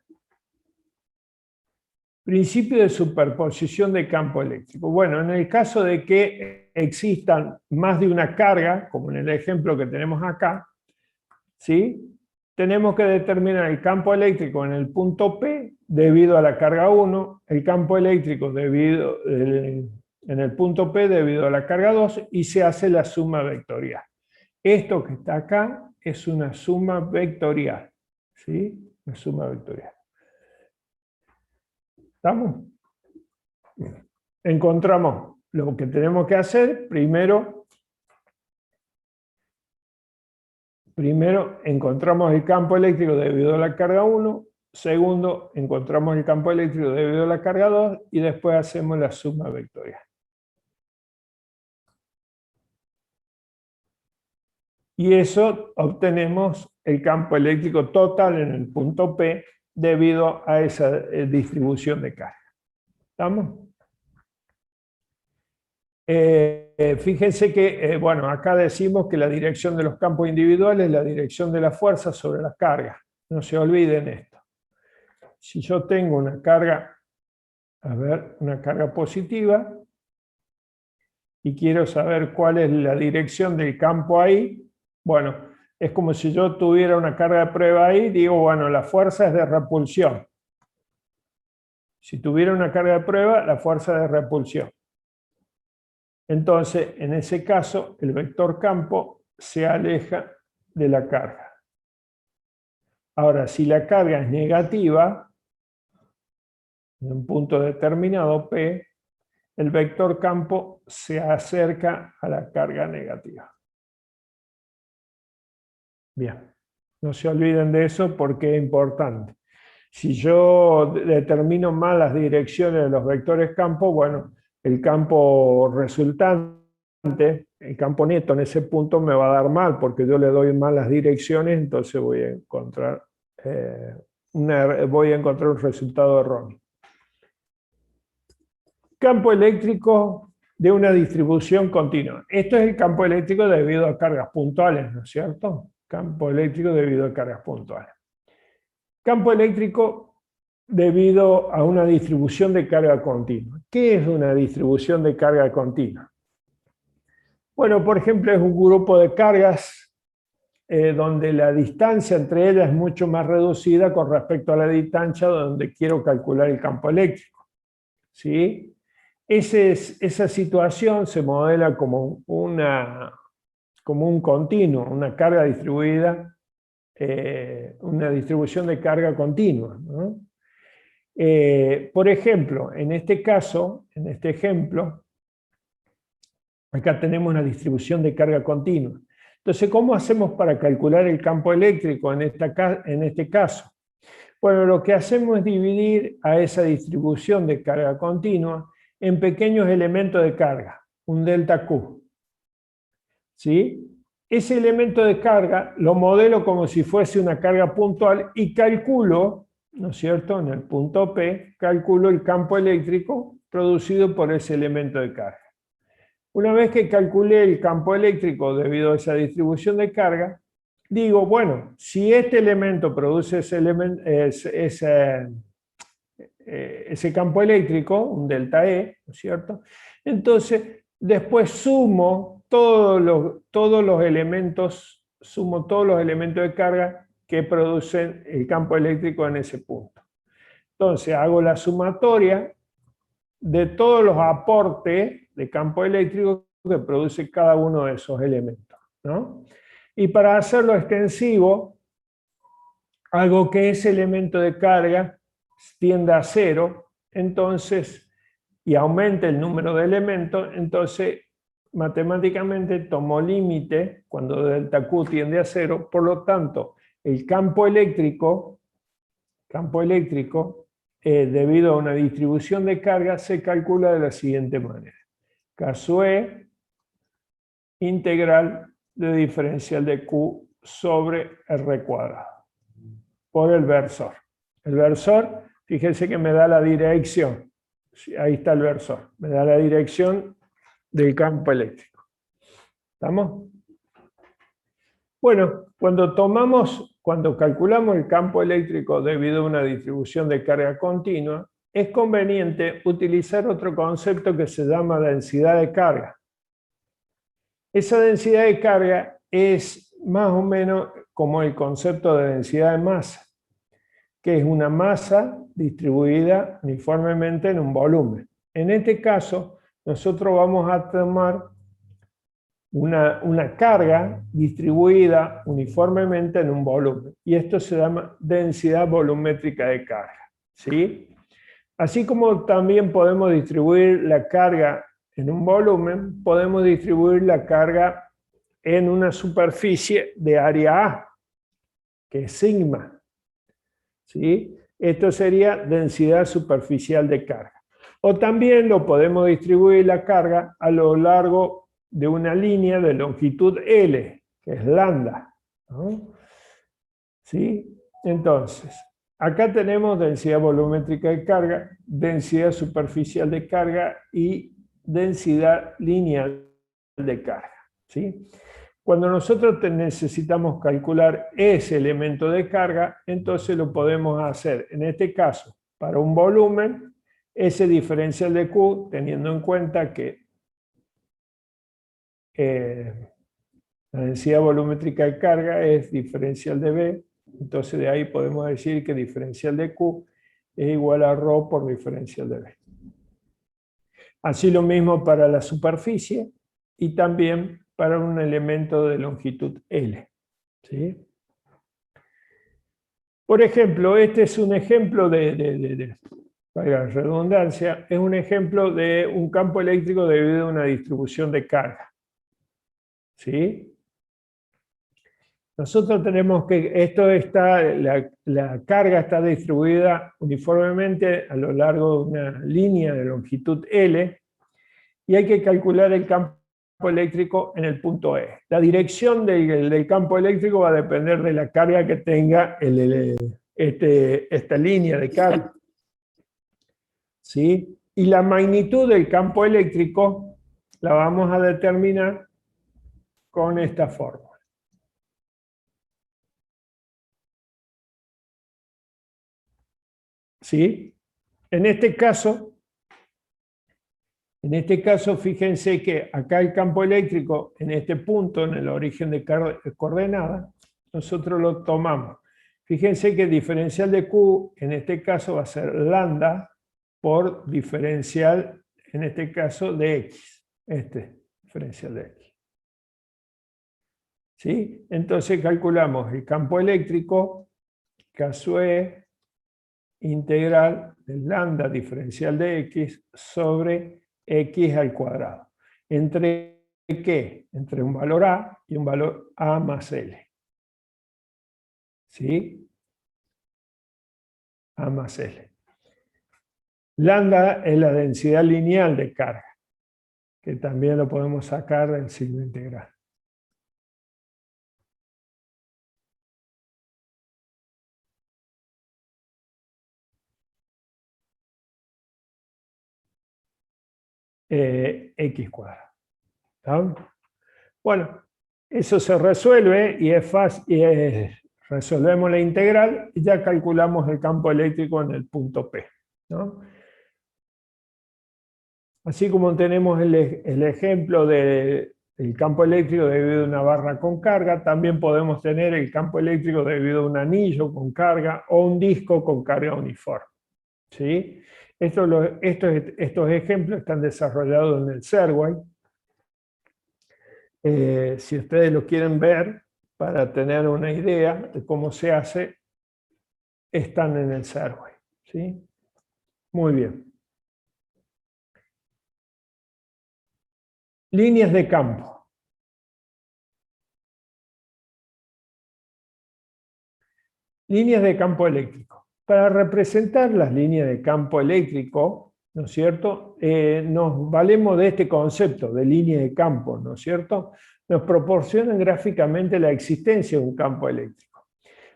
Principio de superposición de campo eléctrico. Bueno, en el caso de que existan más de una carga, como en el ejemplo que tenemos acá, ¿sí? Tenemos que determinar el campo eléctrico en el punto P debido a la carga 1, el campo eléctrico en el punto P debido a la carga 2 y se hace la suma vectorial. Esto que está acá es una suma vectorial, ¿sí? Una suma vectorial. ¿Estamos? Encontramos lo que tenemos que hacer. Primero encontramos el campo eléctrico debido a la carga 1. Segundo, encontramos el campo eléctrico debido a la carga 2. Y después hacemos la suma vectorial. Y eso obtenemos el campo eléctrico total en el punto P debido a esa distribución de carga. ¿Estamos? Fíjense que, bueno, acá decimos que la dirección de los campos individuales es la dirección de la fuerza sobre la carga. No se olviden esto. Si yo tengo una carga, una carga positiva, y quiero saber cuál es la dirección del campo ahí, bueno, es como si yo tuviera una carga de prueba ahí, digo, bueno, la fuerza es de repulsión. Si tuviera una carga de prueba, la fuerza es de repulsión. Entonces, en ese caso, el vector campo se aleja de la carga. Ahora, si la carga es negativa, en un punto determinado P, el vector campo se acerca a la carga negativa. Bien, no se olviden de eso porque es importante. Si yo determino mal las direcciones de los vectores campo, bueno, el campo resultante, el campo neto en ese punto me va a dar mal porque yo le doy mal las direcciones, entonces voy a encontrar un resultado erróneo. Campo eléctrico de una distribución continua. Esto es el campo eléctrico debido a cargas puntuales, ¿no es cierto? Campo eléctrico debido a cargas puntuales. Campo eléctrico debido a una distribución de carga continua. ¿Qué es una distribución de carga continua? Bueno, por ejemplo, es un grupo de cargas donde la distancia entre ellas es mucho más reducida con respecto a la distancia donde quiero calcular el campo eléctrico. ¿Sí? Esa situación se modela como un continuo, una carga distribuida una distribución de carga continua, ¿no? Por ejemplo, en este caso, en este ejemplo, acá tenemos una distribución de carga continua. Entonces, ¿cómo hacemos para calcular el campo eléctrico en este caso? Bueno, lo que hacemos es dividir a esa distribución de carga continua en pequeños elementos de carga, un delta Q. ¿Sí? Ese elemento de carga lo modelo como si fuese una carga puntual y calculo, ¿no es cierto?, en el punto P, calculo el campo eléctrico producido por ese elemento de carga. Una vez que calculé el campo eléctrico debido a esa distribución de carga, digo, bueno, si este elemento produce ese campo eléctrico, un delta E, ¿no es cierto?, entonces después sumo todos los elementos de carga que producen el campo eléctrico en ese punto. Entonces hago la sumatoria de todos los aportes de campo eléctrico que produce cada uno de esos elementos, ¿no? Y para hacerlo extensivo, hago que ese elemento de carga tienda a 0, entonces, y aumente el número de elementos, entonces matemáticamente tomo límite cuando delta Q tiende a 0, por lo tanto, el campo eléctrico debido a una distribución de carga, se calcula de la siguiente manera. Caso E, integral de diferencial de Q sobre R cuadrado, por el versor. El versor, fíjense que me da la dirección. Ahí está el versor. Me da la dirección del campo eléctrico. ¿Estamos? Bueno, cuando calculamos el campo eléctrico debido a una distribución de carga continua, es conveniente utilizar otro concepto que se llama densidad de carga. Esa densidad de carga es más o menos como el concepto de densidad de masa, que es una masa distribuida uniformemente en un volumen. En este caso, nosotros vamos a tomar una carga distribuida uniformemente en un volumen. Y esto se llama densidad volumétrica de carga, ¿sí? Así como también podemos distribuir la carga en un volumen, podemos distribuir la carga en una superficie de área A, que es sigma, ¿sí? Esto sería densidad superficial de carga. O también lo podemos distribuir la carga a lo largo de una línea de longitud L, que es lambda, ¿no? ¿Sí? Entonces, acá tenemos densidad volumétrica de carga, densidad superficial de carga y densidad lineal de carga, ¿sí? Cuando nosotros necesitamos calcular ese elemento de carga, entonces lo podemos hacer, en este caso, para un volumen, ese diferencial de Q, teniendo en cuenta que la densidad volumétrica de carga es diferencial de B, entonces de ahí podemos decir que diferencial de Q es igual a ρ por diferencial de B. Así lo mismo para la superficie y también para un elemento de longitud L, ¿sí? Por ejemplo, este es un ejemplo para la redundancia, es un ejemplo de un campo eléctrico debido a una distribución de carga, ¿sí? Nosotros tenemos que, la carga está distribuida uniformemente a lo largo de una línea de longitud L y hay que calcular el campo eléctrico en el punto E. La dirección del campo eléctrico va a depender de la carga que tenga esta línea de carga, ¿sí? Y la magnitud del campo eléctrico la vamos a determinar con esta forma. ¿Sí? En este caso, fíjense que acá el campo eléctrico, en este punto, en el origen de coordenada, nosotros lo tomamos. Fíjense que el diferencial de Q, en este caso, va a ser lambda por diferencial, en este caso, de X. Este diferencial de X. ¿sí? Entonces calculamos el campo eléctrico, caso E, integral del lambda diferencial de x sobre x al cuadrado. ¿Entre qué? Entre un valor a y un valor a más L. ¿Sí? A más L. Lambda es la densidad lineal de carga, que también lo podemos sacar del signo integral. X cuadrado. ¿Está? Bueno, eso se resuelve y es fácil. Resolvemos la integral y ya calculamos el campo eléctrico en el punto P, ¿no? Así como tenemos el ejemplo del campo eléctrico debido a una barra con carga, también podemos tener el campo eléctrico debido a un anillo con carga o un disco con carga uniforme. ¿Sí? Estos ejemplos están desarrollados en el Serway. Si ustedes lo quieren ver, para tener una idea de cómo se hace, están en el Serway. ¿Sí? Muy bien. Líneas de campo. Líneas de campo eléctrico. Para representar las líneas de campo eléctrico, ¿no es cierto? Nos valemos de este concepto de línea de campo, ¿no es cierto? Nos proporcionan gráficamente la existencia de un campo eléctrico.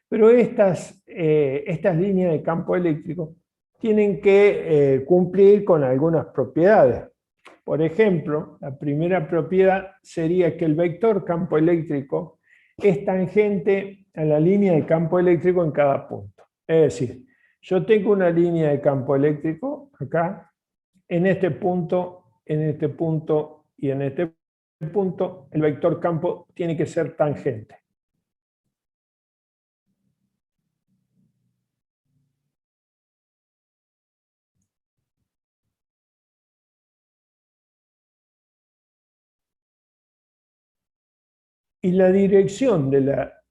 Pero estas líneas de campo eléctrico tienen que cumplir con algunas propiedades. Por ejemplo, la primera propiedad sería que el vector campo eléctrico es tangente a la línea de campo eléctrico en cada punto. Es decir, yo tengo una línea de campo eléctrico acá, en este punto y en este punto, el vector campo tiene que ser tangente. Y la dirección de la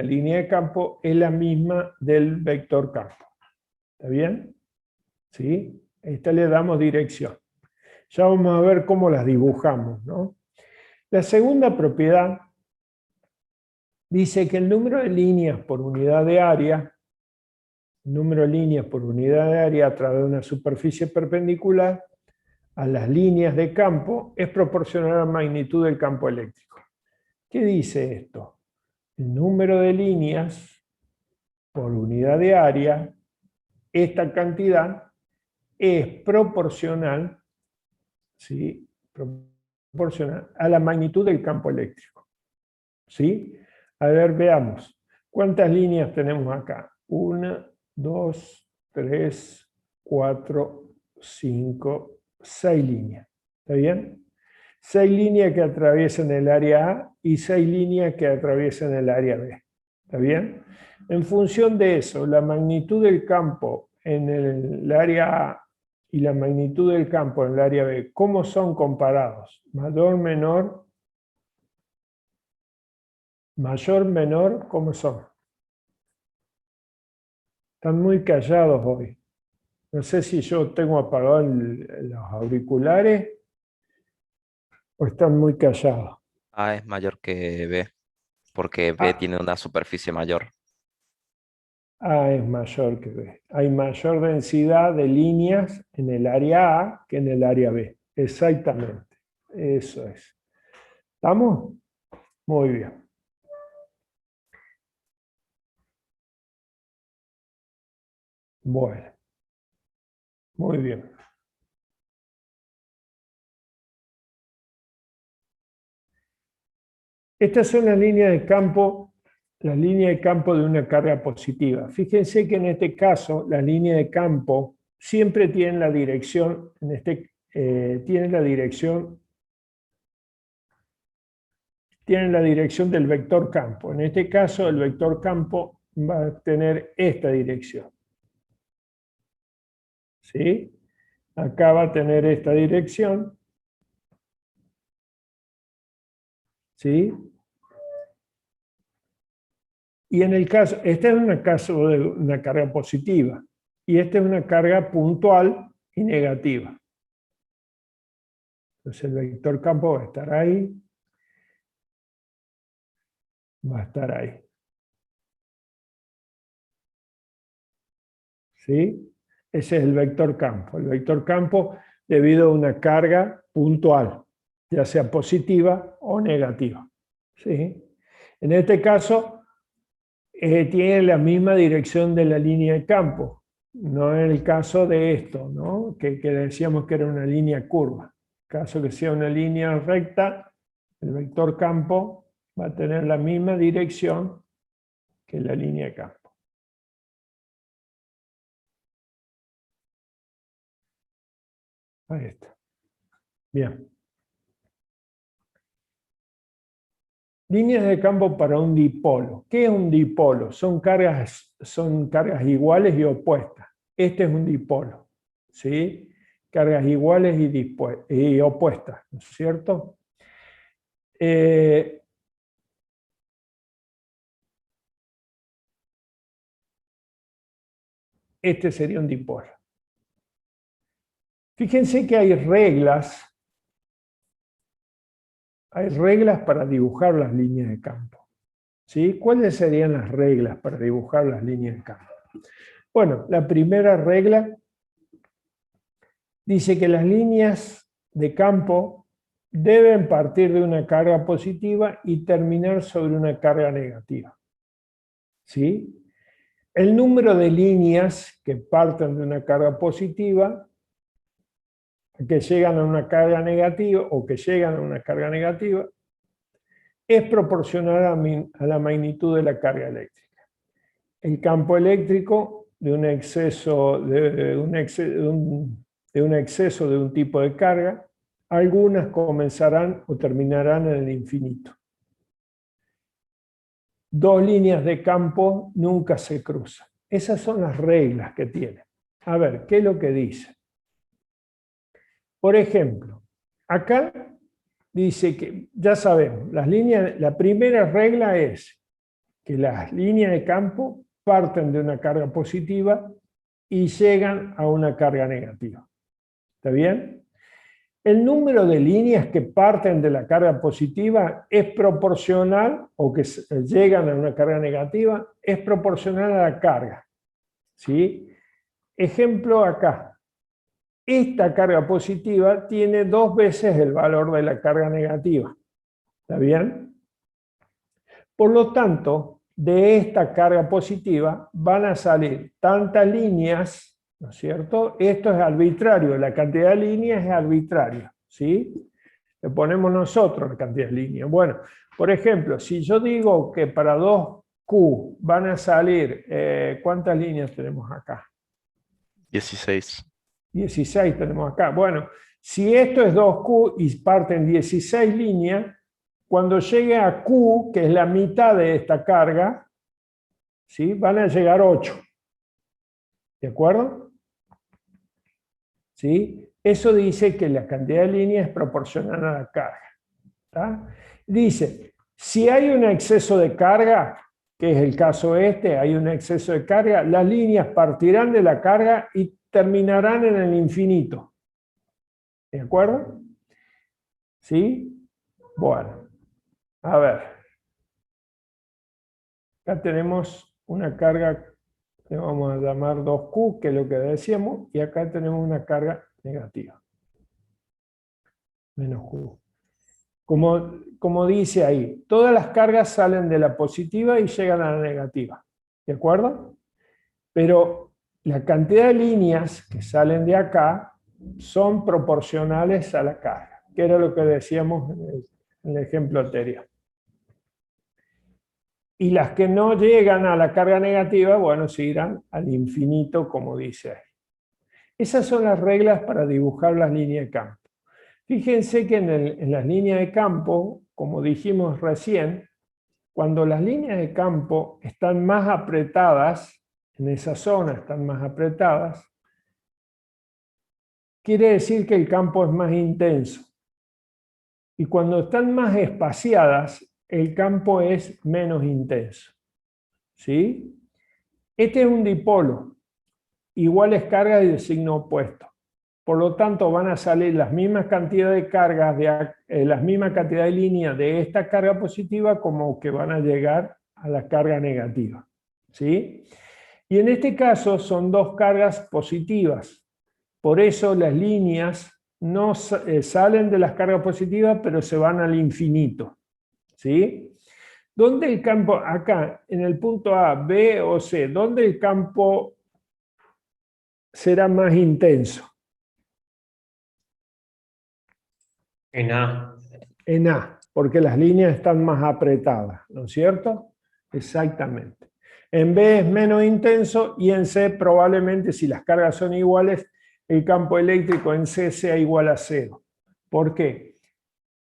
línea de campo es la misma del vector campo. ¿Está bien? ¿Sí? A esta le damos dirección. Ya vamos a ver cómo las dibujamos, ¿no? La segunda propiedad dice que el número de líneas por unidad de área, a través de una superficie perpendicular a las líneas de campo es proporcional a la magnitud del campo eléctrico. ¿Qué dice esto? El número de líneas por unidad de área, esta cantidad es proporcional, ¿sí? Proporcional a la magnitud del campo eléctrico. ¿Sí? A ver, veamos. ¿Cuántas líneas tenemos acá? 1, 2, 3, 4, 5, 6 líneas. ¿Está bien? 6 líneas que atraviesan el área A y 6 líneas que atraviesan el área B. ¿Está bien? En función de eso, la magnitud del campo en el área A y la magnitud del campo en el área B, ¿cómo son comparados? Mayor, menor, ¿cómo son? Están muy callados hoy. No sé si yo tengo apagados los auriculares o están muy callados. A es mayor que B, porque B A, tiene una superficie mayor. A es mayor que B. Hay mayor densidad de líneas en el área A que en el área B. Exactamente. Eso es. ¿Estamos? Muy bien. Bueno, muy bien. Estas son las líneas de campo de una carga positiva. Fíjense que en este caso, la línea de campo siempre tiene la dirección, tiene la dirección del vector campo. En este caso, el vector campo va a tener esta dirección. ¿Sí? Acá va a tener esta dirección. ¿Sí? Y en el caso, este es un caso de una carga positiva, y esta es una carga puntual y negativa. Entonces el vector campo va a estar ahí, va a estar ahí. ¿Sí? Ese es el vector campo. El vector campo debido a una carga puntual, ya sea positiva o negativa. ¿Sí? En este caso, tiene la misma dirección de la línea de campo, no en el caso de esto, ¿no? que decíamos que era una línea curva. En caso que sea una línea recta, el vector campo va a tener la misma dirección que la línea de campo. Ahí está. Bien. Líneas de campo para un dipolo. ¿Qué es un dipolo? Son cargas iguales y opuestas. Este es un dipolo, ¿sí? Cargas iguales y opuestas, ¿no es cierto? Este sería un dipolo. Fíjense que hay reglas para dibujar las líneas de campo. ¿Sí? ¿Cuáles serían las reglas para dibujar las líneas de campo? Bueno, la primera regla dice que las líneas de campo deben partir de una carga positiva y terminar sobre una carga negativa. ¿Sí? El número de líneas que parten de una carga positiva, que llegan a una carga negativa o que llegan a una carga negativa, es proporcional a la magnitud de la carga eléctrica. El campo eléctrico de un exceso de un tipo de carga, algunas comenzarán o terminarán en el infinito. Dos líneas de campo nunca se cruzan. Esas son las reglas que tiene. A ver, ¿qué es lo que dice? Por ejemplo, acá dice que, ya sabemos, la primera regla es que las líneas de campo parten de una carga positiva y llegan a una carga negativa. ¿Está bien? El número de líneas que parten de la carga positiva es proporcional, o que llegan a una carga negativa, es proporcional a la carga. ¿Sí? Ejemplo acá. Esta carga positiva tiene 2 veces el valor de la carga negativa. ¿Está bien? Por lo tanto, de esta carga positiva van a salir tantas líneas, ¿no es cierto? Esto es arbitrario, la cantidad de líneas es arbitraria, ¿sí? Le ponemos nosotros la cantidad de líneas. Bueno, por ejemplo, si yo digo que para 2Q van a salir, ¿cuántas líneas tenemos acá? 16. 16 tenemos acá. Bueno, si esto es 2Q y parten 16 líneas, cuando llegue a Q, que es la mitad de esta carga, ¿sí? Van a llegar 8. ¿De acuerdo? ¿Sí? Eso dice que la cantidad de líneas es proporcional a la carga. ¿Tá? Dice, si hay un exceso de carga, que es el caso este, hay un exceso de carga, las líneas partirán de la carga y terminarán en el infinito. ¿De acuerdo? ¿Sí? Bueno, a ver. Acá tenemos una carga que vamos a llamar 2Q, que es lo que decíamos, y acá tenemos una carga negativa. Menos Q. Como dice ahí, todas las cargas salen de la positiva y llegan a la negativa. ¿De acuerdo? Pero la cantidad de líneas que salen de acá son proporcionales a la carga, que era lo que decíamos en el ejemplo anterior. Y las que no llegan a la carga negativa, bueno, se irán al infinito, como dice ahí. Esas son las reglas para dibujar las líneas de campo. Fíjense que en las líneas de campo, como dijimos recién, cuando las líneas de campo están más apretadas, en esa zona están más apretadas, quiere decir que el campo es más intenso. Y cuando están más espaciadas, el campo es menos intenso. ¿sí? Este es un dipolo, iguales cargas y de signo opuesto. Por lo tanto, van a salir las mismas cantidades de cargas, las mismas cantidades de líneas de esta carga positiva como que van a llegar a la carga negativa, ¿sí? Y en este caso son dos cargas positivas. Por eso las líneas no salen de las cargas positivas, pero se van al infinito, ¿sí? ¿Dónde el campo, acá, en el punto A, B o C, dónde el campo será más intenso? En A. En A, porque las líneas están más apretadas, ¿no es cierto? Exactamente. En B es menos intenso y en C probablemente, si las cargas son iguales, el campo eléctrico en C sea igual a cero. ¿Por qué?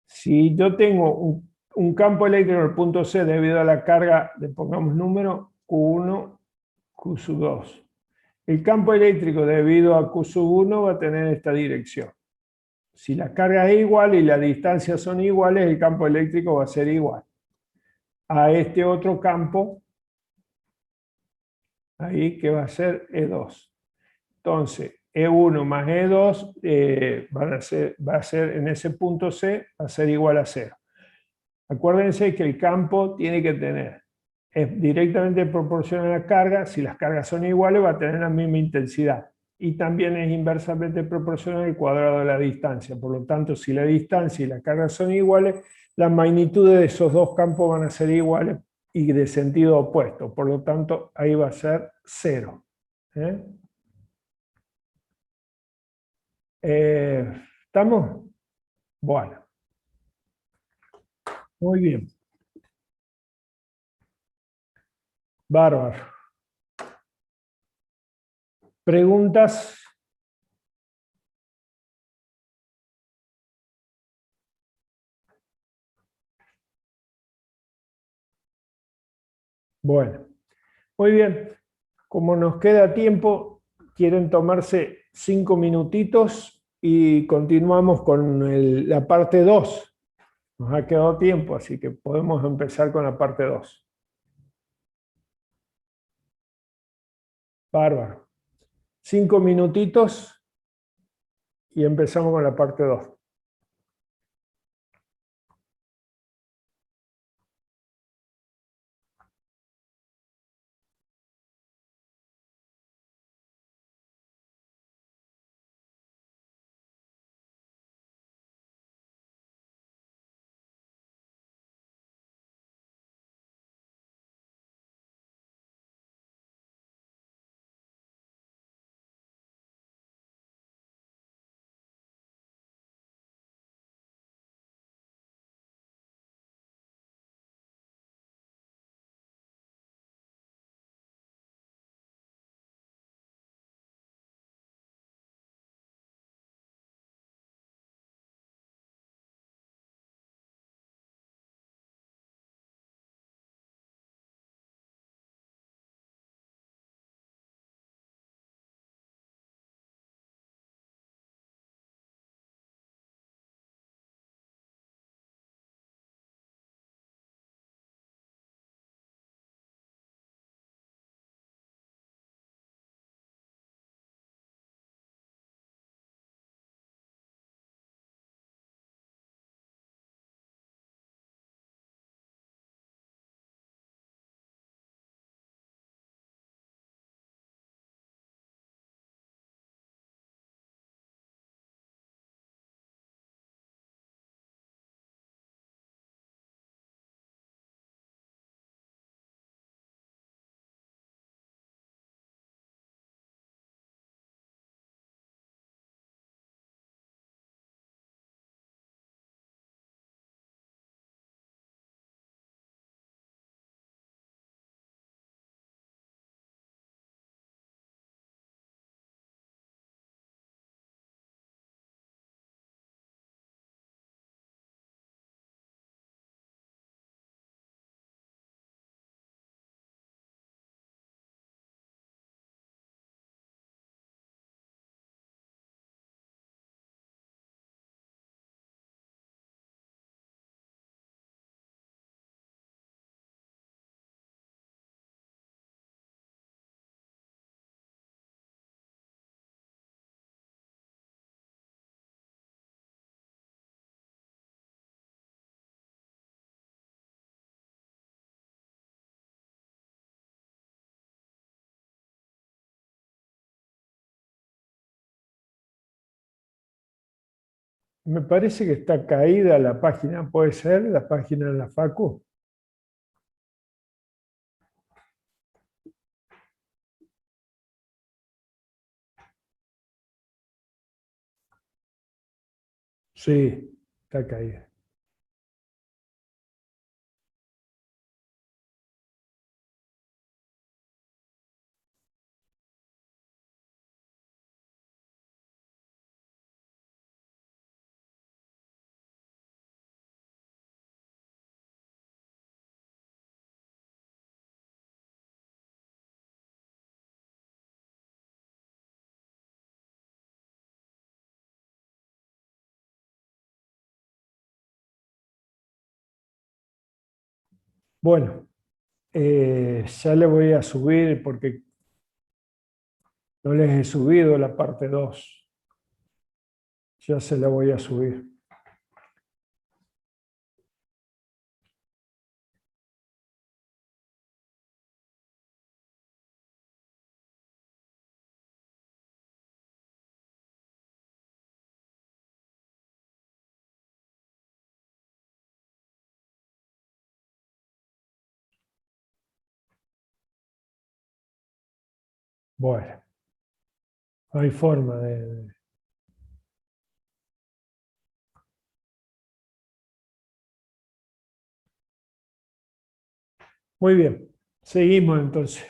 Si yo tengo un campo eléctrico en el punto C debido a la carga, le pongamos número Q1, Q2. El campo eléctrico debido a Q1 va a tener esta dirección. Si la carga es igual y las distancias son iguales, el campo eléctrico va a ser igual a este otro campo, ahí que va a ser E2. Entonces, E1 más E2 va a ser en ese punto C, va a ser igual a 0. Acuérdense que el campo tiene que tener, es directamente proporcional a la carga, si las cargas son iguales va a tener la misma intensidad. Y también es inversamente proporcional al cuadrado de la distancia. Por lo tanto, si la distancia y la carga son iguales, las magnitudes de esos dos campos van a ser iguales y de sentido opuesto. Por lo tanto, ahí va a ser 0. ¿Estamos? Bueno. Muy bien. Bárbaro. ¿Preguntas? Bueno, muy bien. Como nos queda tiempo, quieren tomarse 5 minutitos y continuamos con la parte 2. Nos ha quedado tiempo, así que podemos empezar con la parte 2. Bárbaro. 5 minutitos y empezamos con la parte 2. Me parece que está caída la página, ¿puede ser? La página de la Facu. Sí, está caída. Bueno, ya le voy a subir porque no les he subido la parte 2. Ya se la voy a subir. Bueno, no hay forma de... Muy bien, seguimos entonces.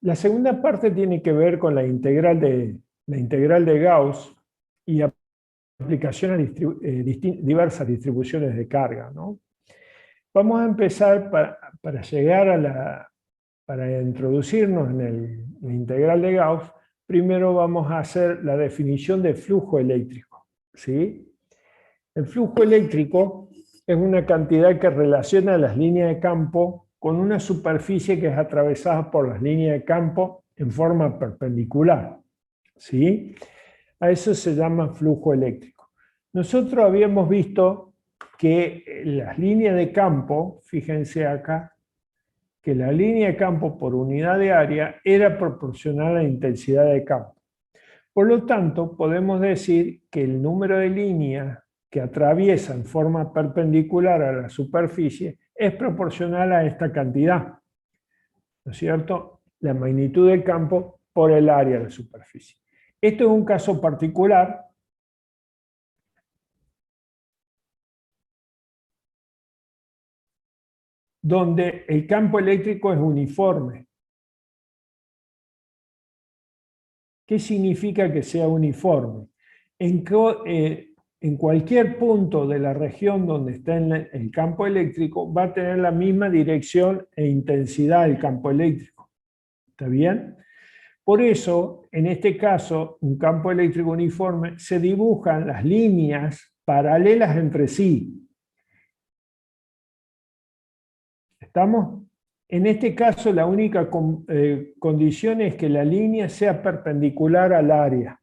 La segunda parte tiene que ver con la integral de Gauss y aplicación a diversas distribuciones de carga, ¿no? Vamos a empezar para llegar para introducirnos en la integral de Gauss. Primero vamos a hacer la definición de flujo eléctrico, ¿sí? El flujo eléctrico es una cantidad que relaciona las líneas de campo con una superficie que es atravesada por las líneas de campo en forma perpendicular, ¿sí? A eso se llama flujo eléctrico. Nosotros habíamos visto que las líneas de campo, fíjense acá, que la línea de campo por unidad de área era proporcional a la intensidad de campo. Por lo tanto, podemos decir que el número de líneas que atraviesa en forma perpendicular a la superficie es proporcional a esta cantidad, ¿no es cierto? La magnitud del campo por el área de la superficie. Esto es un caso particular donde el campo eléctrico es uniforme. ¿Qué significa que sea uniforme? En cualquier punto de la región donde está el campo eléctrico va a tener la misma dirección e intensidad del campo eléctrico. ¿Está bien? Por eso, en este caso, un campo eléctrico uniforme, se dibujan las líneas paralelas entre sí. ¿Estamos? En este caso, la única condición es que la línea sea perpendicular al área.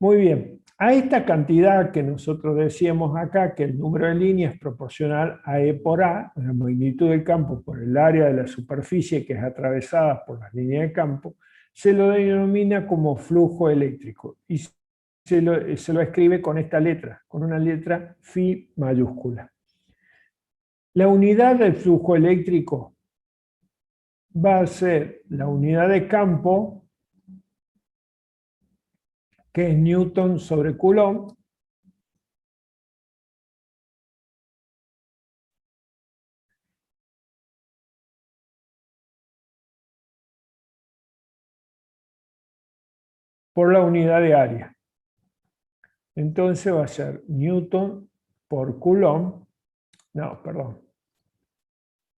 Muy bien. A esta cantidad que nosotros decíamos acá, que el número de líneas es proporcional a E por A, la magnitud del campo por el área de la superficie que es atravesada por las líneas de campo, se lo denomina como flujo eléctrico. Y se lo escribe con esta letra, con una letra Φ mayúscula. La unidad del flujo eléctrico va a ser la unidad de campo, que es Newton sobre Coulomb, por la unidad de área. Entonces va a ser Newton por Coulomb, no, perdón,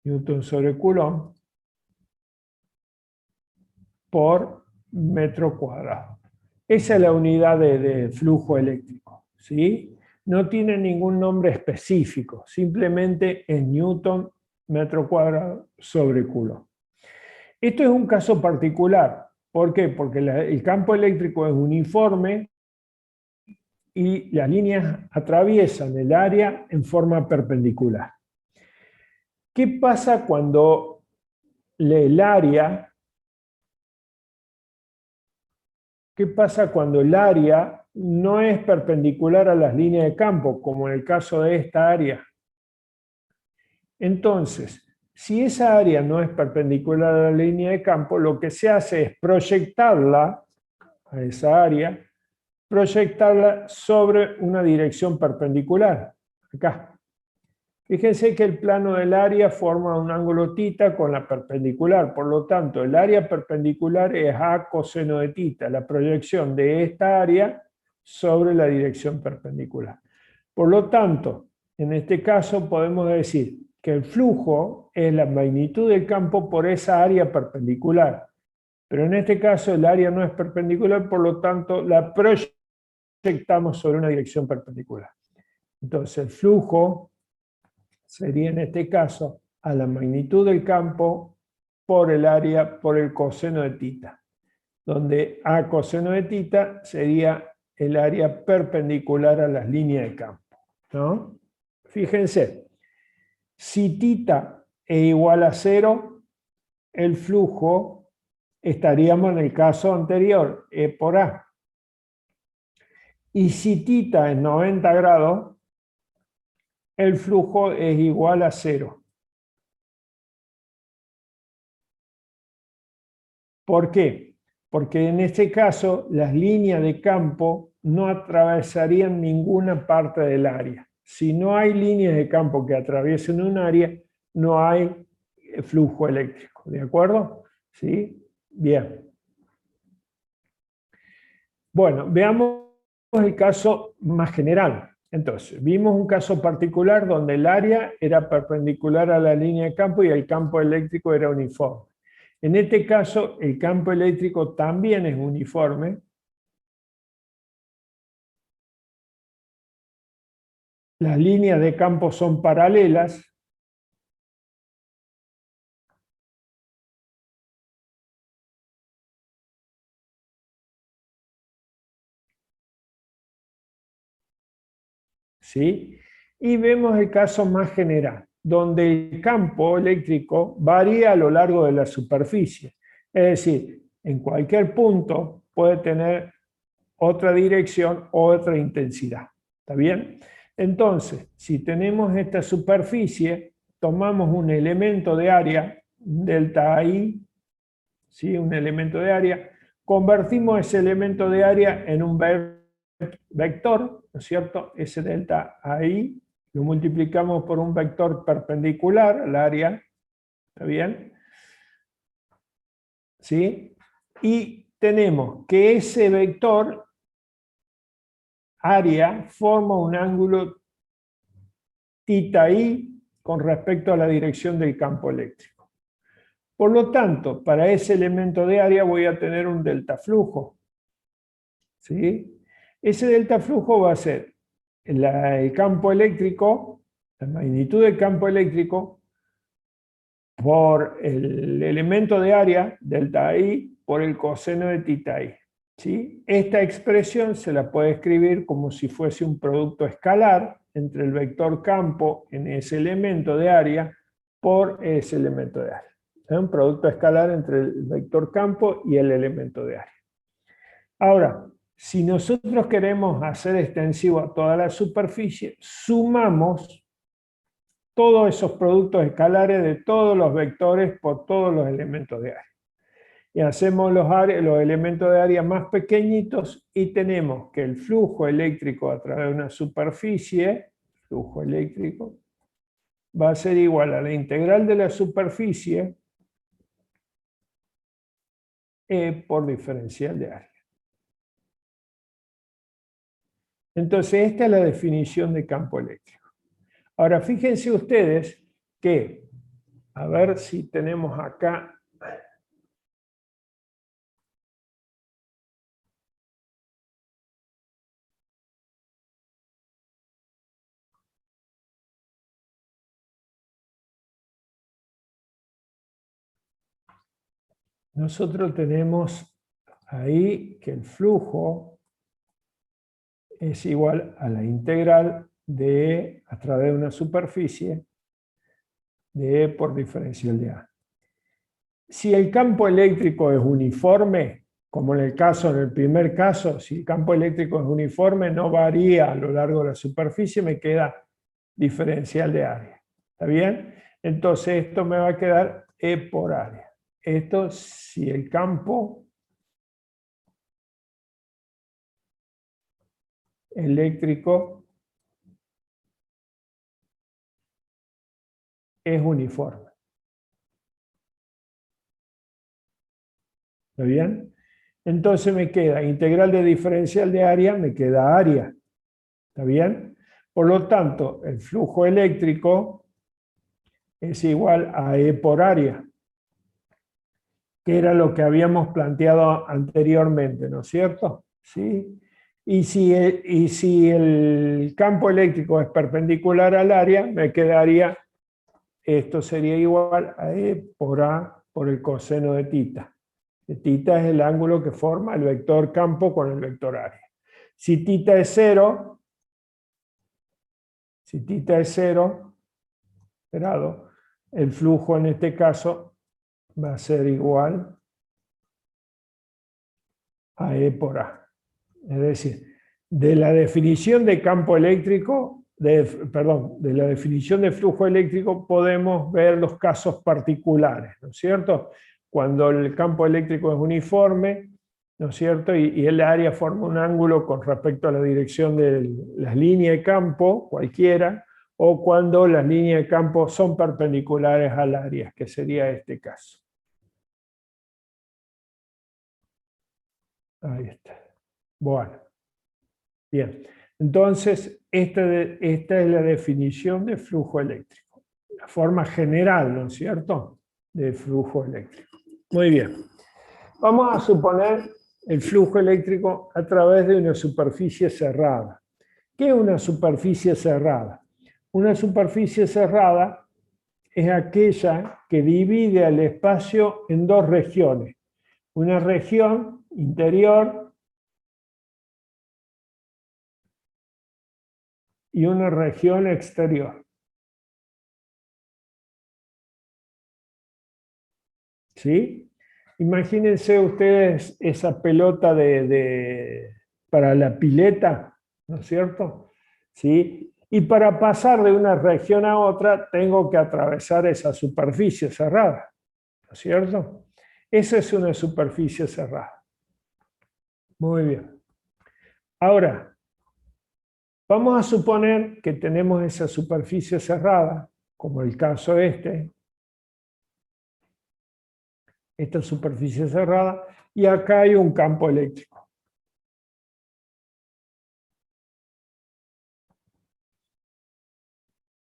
Newton sobre Coulomb por metro cuadrado. Esa es la unidad de flujo eléctrico, ¿sí? No tiene ningún nombre específico, simplemente es Newton metro cuadrado sobre Coulomb. Esto es un caso particular. ¿Por qué? Porque el campo eléctrico es uniforme y las líneas atraviesan el área en forma perpendicular. ¿Qué pasa cuando el área ¿Qué pasa cuando el área no es perpendicular a las líneas de campo, como en el caso de esta área? Entonces, si esa área no es perpendicular a la línea de campo, lo que se hace es proyectarla a esa área, proyectarla sobre una dirección perpendicular, acá. Fíjense que el plano del área forma un ángulo θ con la perpendicular, por lo tanto, el área perpendicular es A coseno de θ, la proyección de esta área sobre la dirección perpendicular. Por lo tanto, en este caso podemos decir que el flujo es la magnitud del campo por esa área perpendicular. Pero en este caso el área no es perpendicular, por lo tanto la proyectamos sobre una dirección perpendicular. Entonces el flujo sería en este caso a la magnitud del campo por el área, por el coseno de θ, donde A coseno de θ sería el área perpendicular a las líneas de campo, ¿no? Fíjense, si θ es igual a 0, el flujo estaríamos en el caso anterior, E por A. Y si θ es 90 grados, el flujo es igual a 0. ¿Por qué? Porque en este caso las líneas de campo no atravesarían ninguna parte del área. Si no hay líneas de campo que atraviesen un área, no hay flujo eléctrico. ¿De acuerdo? ¿Sí? Bien. Bueno, veamos el caso más general. Entonces, vimos un caso particular donde el área era perpendicular a la línea de campo y el campo eléctrico era uniforme. En este caso, el campo eléctrico también es uniforme. Las líneas de campo son paralelas. ¿Sí? Y vemos el caso más general, donde el campo eléctrico varía a lo largo de la superficie. Es decir, en cualquier punto puede tener otra dirección, otra intensidad. ¿Está bien? Entonces, si tenemos esta superficie, tomamos un elemento de área, delta I, ¿sí? Un elemento de área, convertimos ese elemento de área en un vector, ¿no es cierto? Ese delta I lo multiplicamos por un vector perpendicular al área, ¿está bien? ¿Sí? Y tenemos que ese vector área forma un ángulo θi con respecto a la dirección del campo eléctrico. Por lo tanto, para ese elemento de área voy a tener un delta flujo. ¿Sí? Ese delta flujo va a ser el campo eléctrico, la magnitud del campo eléctrico, por el elemento de área, delta I, por el coseno de θi. ¿Sí? Esta expresión se la puede escribir como si fuese un producto escalar entre el vector campo en ese elemento de área por ese elemento de área. Es un producto escalar entre el vector campo y el elemento de área. Ahora, si nosotros queremos hacer extensivo a toda la superficie, sumamos todos esos productos escalares de todos los vectores por todos los elementos de área. Y hacemos los elementos de área más pequeñitos y tenemos que el flujo eléctrico a través de una superficie, flujo eléctrico, va a ser igual a la integral de la superficie por diferencial de área. Entonces, esta es la definición de campo eléctrico. Ahora, fíjense ustedes que, a ver si tenemos acá. Nosotros tenemos ahí que el flujo es igual a la integral de E a través de una superficie de E por diferencial de A. Si el campo eléctrico es uniforme, como en el primer caso, si el campo eléctrico es uniforme, no varía a lo largo de la superficie, me queda diferencial de área. ¿Está bien? Entonces esto me va a quedar E por área. Esto si el campo eléctrico es uniforme. ¿Está bien? Entonces me queda integral de diferencial de área, me queda área. ¿Está bien? Por lo tanto, el flujo eléctrico es igual a E por área, que era lo que habíamos planteado anteriormente, ¿no es cierto? ¿Sí? Y si el campo eléctrico es perpendicular al área, me quedaría, esto sería igual a E por A por el coseno de tita. Tita es el ángulo que forma el vector campo con el vector área. Si tita es 0, grado, el flujo en este caso va a ser igual a E por A. Es decir, de la definición de campo eléctrico, de la definición de flujo eléctrico, podemos ver los casos particulares, ¿no es cierto? Cuando el campo eléctrico es uniforme, ¿no es cierto? Y el área forma un ángulo con respecto a la dirección de las líneas de campo, cualquiera, o cuando las líneas de campo son perpendiculares al área, que sería este caso. Ahí está. Bueno. Bien. Entonces, esta es la definición de flujo eléctrico. La forma general, ¿no es cierto?, de flujo eléctrico. Muy bien. Vamos a suponer el flujo eléctrico a través de una superficie cerrada. ¿Qué es una superficie cerrada? Una superficie cerrada es aquella que divide al espacio en dos regiones. Una región interior y una región exterior. ¿Sí? Imagínense ustedes esa pelota para la pileta, ¿no es cierto? ¿Sí? Y para pasar de una región a otra tengo que atravesar esa superficie cerrada, ¿no es cierto? Esa es una superficie cerrada. Muy bien. Ahora, vamos a suponer que tenemos esa superficie cerrada, como el caso esta superficie cerrada, y acá hay un campo eléctrico.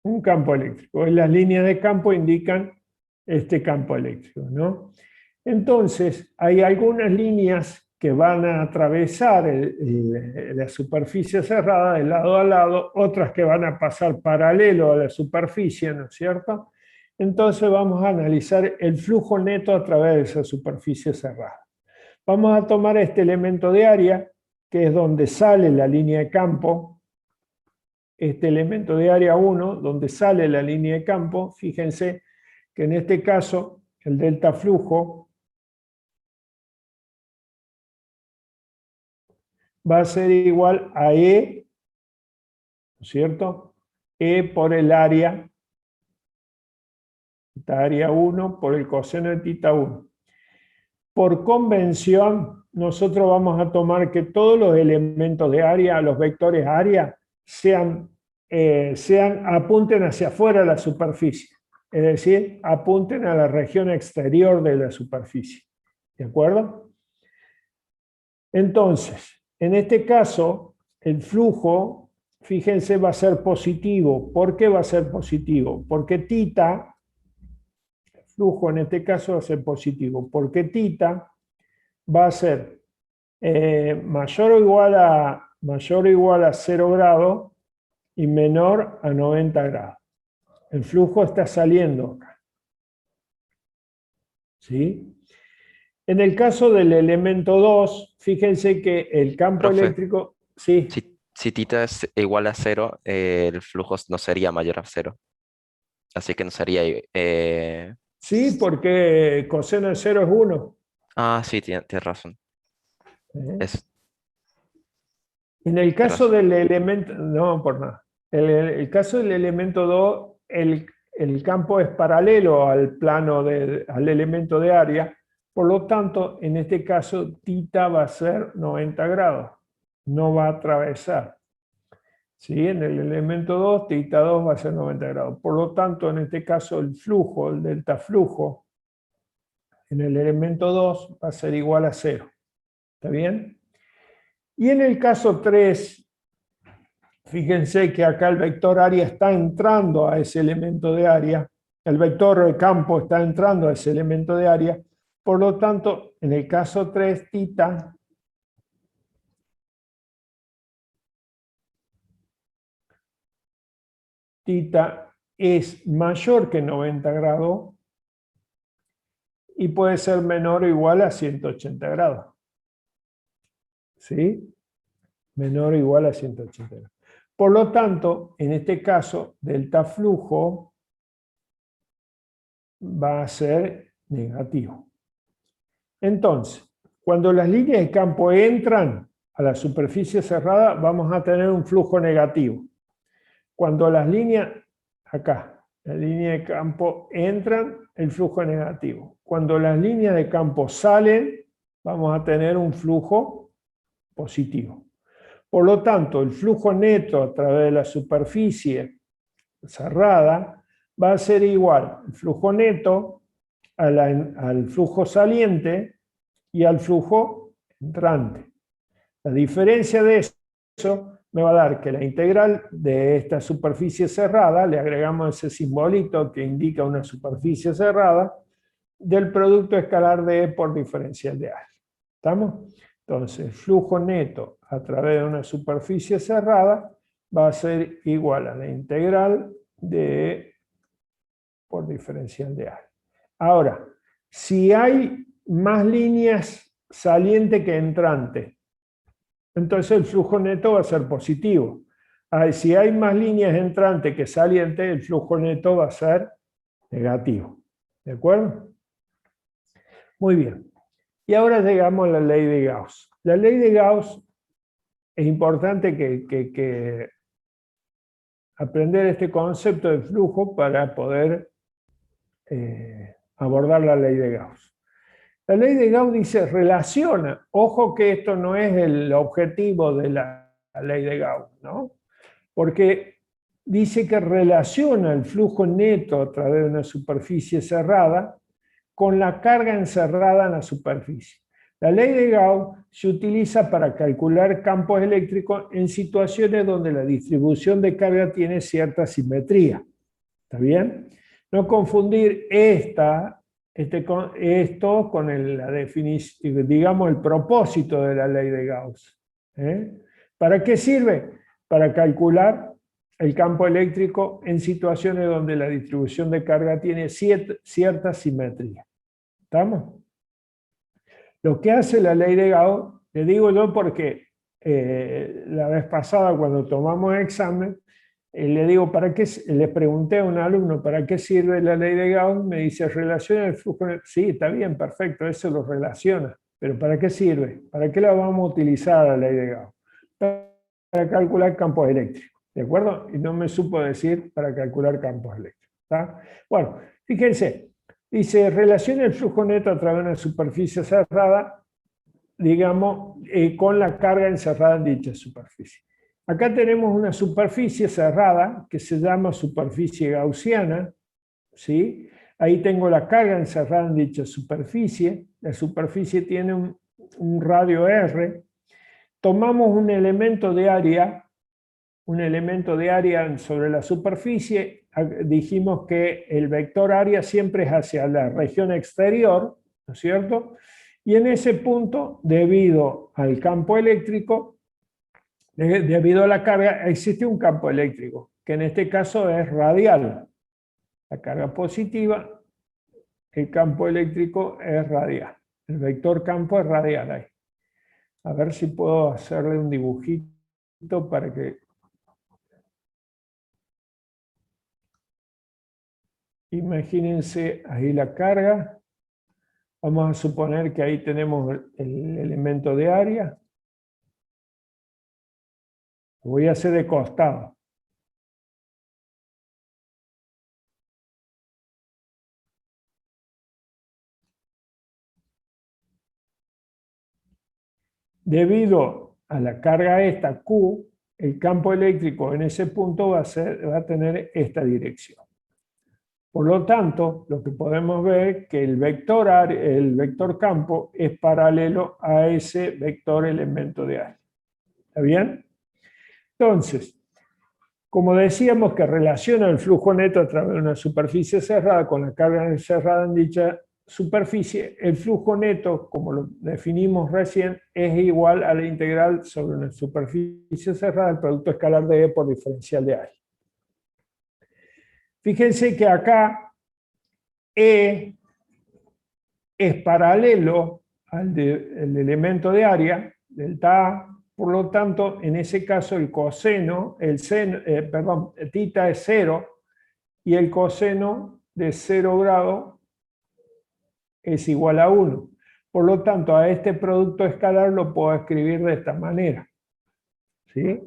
Un campo eléctrico. Las líneas de campo indican este campo eléctrico, ¿no? Entonces, hay algunas líneas que van a atravesar la superficie cerrada de lado a lado, otras que van a pasar paralelo a la superficie, ¿no es cierto? Entonces vamos a analizar el flujo neto a través de esa superficie cerrada. Vamos a tomar este elemento de área, que es donde sale la línea de campo, este elemento de área 1, donde sale la línea de campo. Fíjense que en este caso el delta flujo va a ser igual a E, ¿no es cierto? E por el área, tita área 1 por el coseno de tita 1. Por convención, nosotros vamos a tomar que todos los elementos de área, los vectores área, apunten hacia afuera de la superficie. Es decir, apunten a la región exterior de la superficie. ¿De acuerdo? Entonces, en este caso, el flujo, fíjense, va a ser positivo. ¿Por qué va a ser positivo? Porque tita, el flujo en este caso va a ser positivo, porque tita va a ser mayor o igual a 0 grados y menor a 90 grados. El flujo está saliendo acá. ¿Sí? En el caso del elemento 2, fíjense que el campo Profe, eléctrico... Sí, si tita es igual a 0, el flujo no sería mayor a 0. Así que no sería... sí, porque coseno de 0 es 1. Ah, sí, tienes razón. Es, En el caso razón. del elemento, no, por nada. El caso del elemento 2, el campo es paralelo al plano al elemento de área, por lo tanto, en este caso, θ va a ser 90 grados, no va a atravesar. ¿Sí? En el elemento 2, θ2 va a ser 90 grados. Por lo tanto, en este caso, el flujo, el delta flujo, en el elemento 2 va a ser igual a 0. ¿Está bien? Y en el caso 3, fíjense que acá el vector área está entrando a ese elemento de área, el vector de campo está entrando a ese elemento de área, por lo tanto, en el caso 3, θ es mayor que 90 grados y puede ser menor o igual a 180 grados. ¿Sí? Menor o igual a 180 grados. Por lo tanto, en este caso, delta flujo va a ser negativo. Entonces, cuando las líneas de campo entran a la superficie cerrada, vamos a tener un flujo negativo. Cuando las líneas, acá, las líneas de campo entran, el flujo es negativo. Cuando las líneas de campo salen, vamos a tener un flujo positivo. Por lo tanto, el flujo neto a través de la superficie cerrada va a ser igual al flujo neto, al flujo saliente y al flujo entrante. La diferencia de eso me va a dar que la integral de esta superficie cerrada, le agregamos ese simbolito que indica una superficie cerrada, del producto escalar de E por diferencial de A. ¿Estamos? Entonces, el flujo neto a través de una superficie cerrada va a ser igual a la integral de E por diferencial de A. Ahora, si hay más líneas saliente que entrante, entonces el flujo neto va a ser positivo. Si hay más líneas entrante que saliente, el flujo neto va a ser negativo. ¿De acuerdo? Muy bien. Y ahora llegamos a la ley de Gauss. La ley de Gauss, es importante que aprender este concepto de flujo para poder abordar la ley de Gauss. La ley de Gauss dice relaciona, ojo que esto no es el objetivo de la ley de Gauss, ¿no? Porque dice que relaciona el flujo neto a través de una superficie cerrada con la carga encerrada en la superficie. La ley de Gauss se utiliza para calcular campos eléctricos en situaciones donde la distribución de carga tiene cierta simetría. ¿Está bien? No confundir esto con la definición, digamos, el propósito de la ley de Gauss. ¿Para qué sirve? Para calcular el campo eléctrico en situaciones donde la distribución de carga tiene cierta simetría. ¿Estamos? Lo que hace la ley de Gauss, le digo yo porque la vez pasada cuando tomamos examen, le digo, le pregunté a un alumno, ¿para qué sirve la ley de Gauss? Me dice, relaciona el flujo. Sí, está bien, perfecto, eso lo relaciona. Pero ¿para qué sirve? ¿Para qué la vamos a utilizar la ley de Gauss? Para calcular campos eléctricos, ¿de acuerdo? Y no me supo decir para calcular campos eléctricos. ¿Está? Bueno, fíjense, dice, relaciona el flujo neto a través de una superficie cerrada, digamos, con la carga encerrada en dicha superficie. Acá tenemos una superficie cerrada que se llama superficie gaussiana, ¿sí? Ahí tengo la carga encerrada en dicha superficie. La superficie tiene un radio R. Tomamos un elemento de área sobre la superficie. Dijimos que el vector área siempre es hacia la región exterior, ¿no es cierto? Y en ese punto, debido al campo eléctrico, debido a la carga, existe un campo eléctrico, que en este caso es radial. La carga positiva, el campo eléctrico es radial. El vector campo es radial ahí. A ver si puedo hacerle un dibujito para que... Imagínense ahí la carga. Vamos a suponer que ahí tenemos el elemento de área. Lo voy a hacer de costado. Debido a la carga esta Q, el campo eléctrico en ese punto va a tener esta dirección. Por lo tanto, lo que podemos ver es que el vector campo es paralelo a ese vector elemento de área. ¿Está bien? Entonces, como decíamos que relaciona el flujo neto a través de una superficie cerrada con la carga encerrada en dicha superficie, el flujo neto, como lo definimos recién, es igual a la integral sobre una superficie cerrada del producto escalar de E por diferencial de área. Fíjense que acá E es paralelo al elemento de área, delta A, por lo tanto, en ese caso el coseno, tita es 0, y el coseno de 0 grado es igual a 1. Por lo tanto, a este producto escalar lo puedo escribir de esta manera. ¿Sí?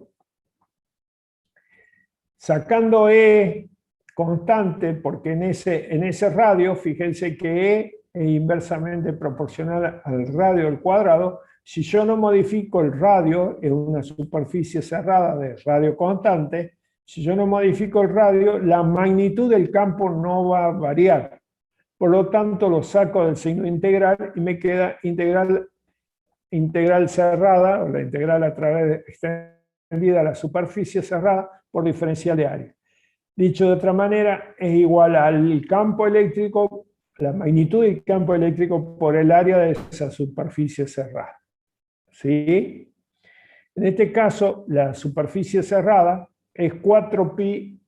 Sacando E constante, porque en ese radio, fíjense que E es inversamente proporcional al radio al cuadrado. Si yo no modifico el radio, es una superficie cerrada de radio constante, si yo no modifico el radio, la magnitud del campo no va a variar. Por lo tanto, lo saco del signo integral y me queda integral cerrada, o la integral a través de extendida a la superficie cerrada por diferencial de área. Dicho de otra manera, es igual al campo eléctrico, la magnitud del campo eléctrico por el área de esa superficie cerrada. ¿Sí? En este caso, la superficie cerrada es 4pi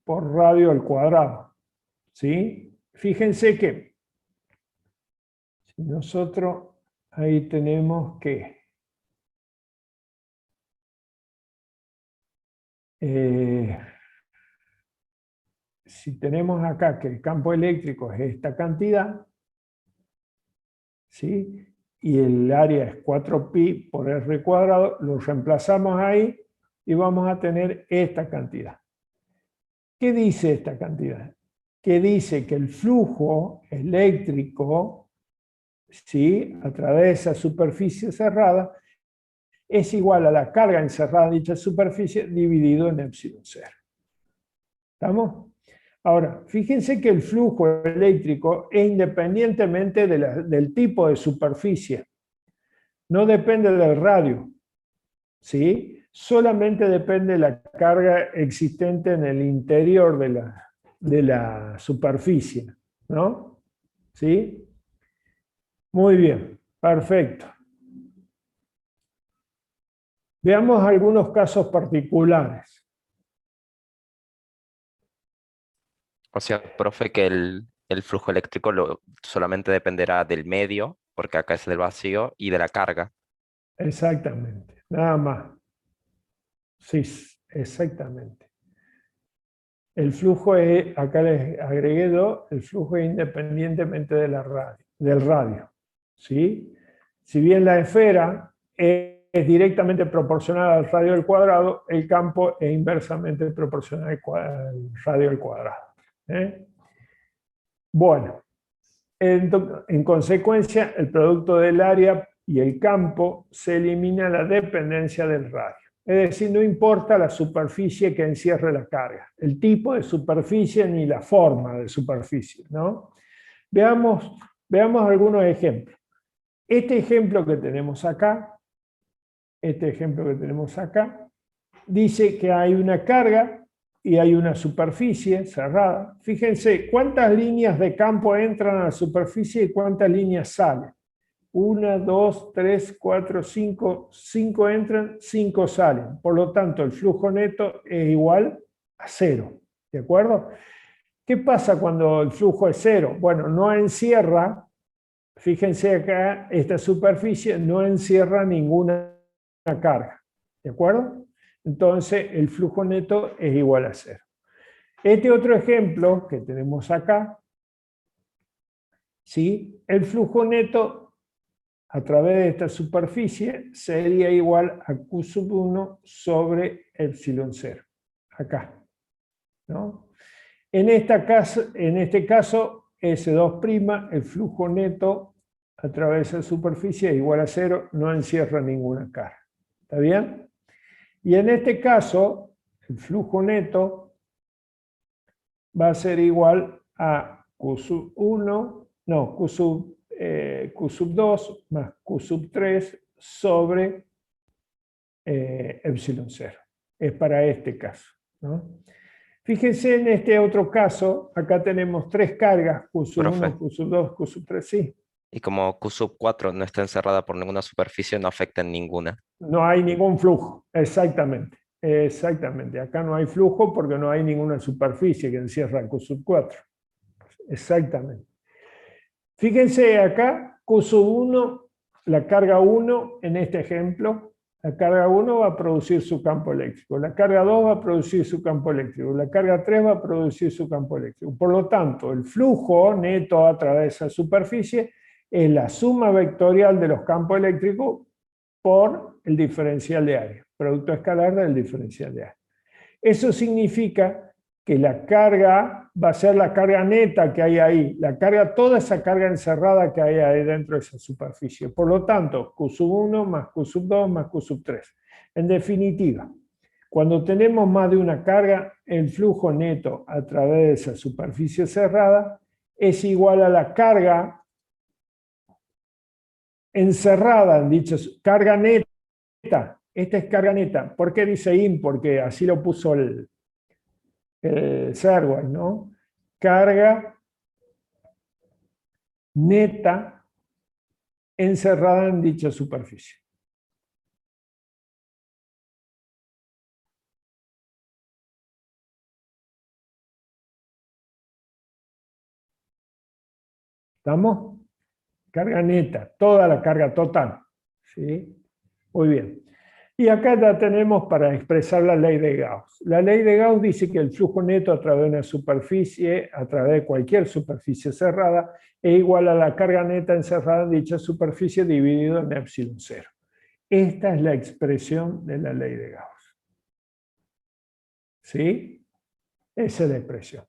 por radio al cuadrado. ¿Sí? Fíjense que si nosotros ahí tenemos que si tenemos acá que el campo eléctrico es esta cantidad, ¿sí? Y el área es 4pi por r cuadrado, lo reemplazamos ahí y vamos a tener esta cantidad. ¿Qué dice esta cantidad? Que dice que el flujo eléctrico, ¿sí?, a través de esa superficie cerrada es igual a la carga encerrada en dicha superficie dividido en epsilon 0. ¿Estamos? Ahora, fíjense que el flujo eléctrico es independientemente del tipo de superficie. No depende del radio, ¿sí? Solamente depende de la carga existente en el interior de la superficie, ¿no? ¿Sí? Muy bien, perfecto. Veamos algunos casos particulares. O sea, profe, que el flujo eléctrico solamente dependerá del medio, porque acá es del vacío, y de la carga. Exactamente, nada más. Sí, exactamente. El flujo es, acá les agregué 2, el flujo es independientemente de del radio. ¿Sí? Si bien la esfera es directamente proporcional al radio al cuadrado, el campo es inversamente proporcional al radio al cuadrado. Bueno, en consecuencia, el producto del área y el campo se elimina la dependencia del radio. Es decir, no importa la superficie que encierre la carga, el tipo de superficie ni la forma de superficie, ¿no? Veamos algunos ejemplos. Este ejemplo que tenemos acá, dice que hay una carga y hay una superficie cerrada. Fíjense cuántas líneas de campo entran a la superficie y cuántas líneas salen. 1, 2, 3, 4, 5. 5 entran, 5 salen. Por lo tanto, el flujo neto es igual a 0. ¿De acuerdo? ¿Qué pasa cuando el flujo es 0? Bueno, no encierra, fíjense acá, esta superficie no encierra ninguna carga. ¿De acuerdo? Entonces, el flujo neto es igual a 0. Este otro ejemplo que tenemos acá ¿sí? El flujo neto a través de esta superficie sería igual a Q sub 1 sobre epsilon 0, acá, ¿no? En este caso, S2', el flujo neto a través de esa superficie es igual a 0, no encierra ninguna carga. ¿Está bien? Y en este caso, el flujo neto va a ser igual a Q sub 1, no, Q sub 2 más Q sub 3 sobre epsilon 0. Es para este caso, ¿no? Fíjense en este otro caso, acá tenemos tres cargas, Q sub 1, Profe. Q sub 2, Q sub 3, sí. Y como Q sub 4 no está encerrada por ninguna superficie, no afecta en ninguna. No hay ningún flujo, exactamente. Exactamente, acá no hay flujo porque no hay ninguna superficie que encierra Q sub 4. Exactamente. Fíjense acá, Q sub 1, la carga 1 en este ejemplo, la carga 1 va a producir su campo eléctrico, la carga 2 va a producir su campo eléctrico, la carga 3 va a producir su campo eléctrico. Por lo tanto, el flujo neto a través de esa superficie es la suma vectorial de los campos eléctricos por el diferencial de área, producto escalar del diferencial de área. Eso significa que la carga va a ser la carga neta que hay ahí, toda esa carga encerrada que hay ahí dentro de esa superficie. Por lo tanto, Q sub 1 más Q sub 2 más Q sub 3. En definitiva, cuando tenemos más de una carga, el flujo neto a través de esa superficie cerrada es igual a la carga encerrada, dicho, carga neta. Esta es carga neta. ¿Por qué dice IN? Porque así lo puso el Serway, ¿no? Carga neta encerrada en dicha superficie. ¿Estamos? Carga neta, toda la carga total. ¿Sí? Muy bien. Y acá ya tenemos para expresar la ley de Gauss. La ley de Gauss dice que el flujo neto a través de una superficie, a través de cualquier superficie cerrada, es igual a la carga neta encerrada en dicha superficie dividido en epsilon 0. Esta es la expresión de la ley de Gauss. ¿Sí? Esa es la expresión.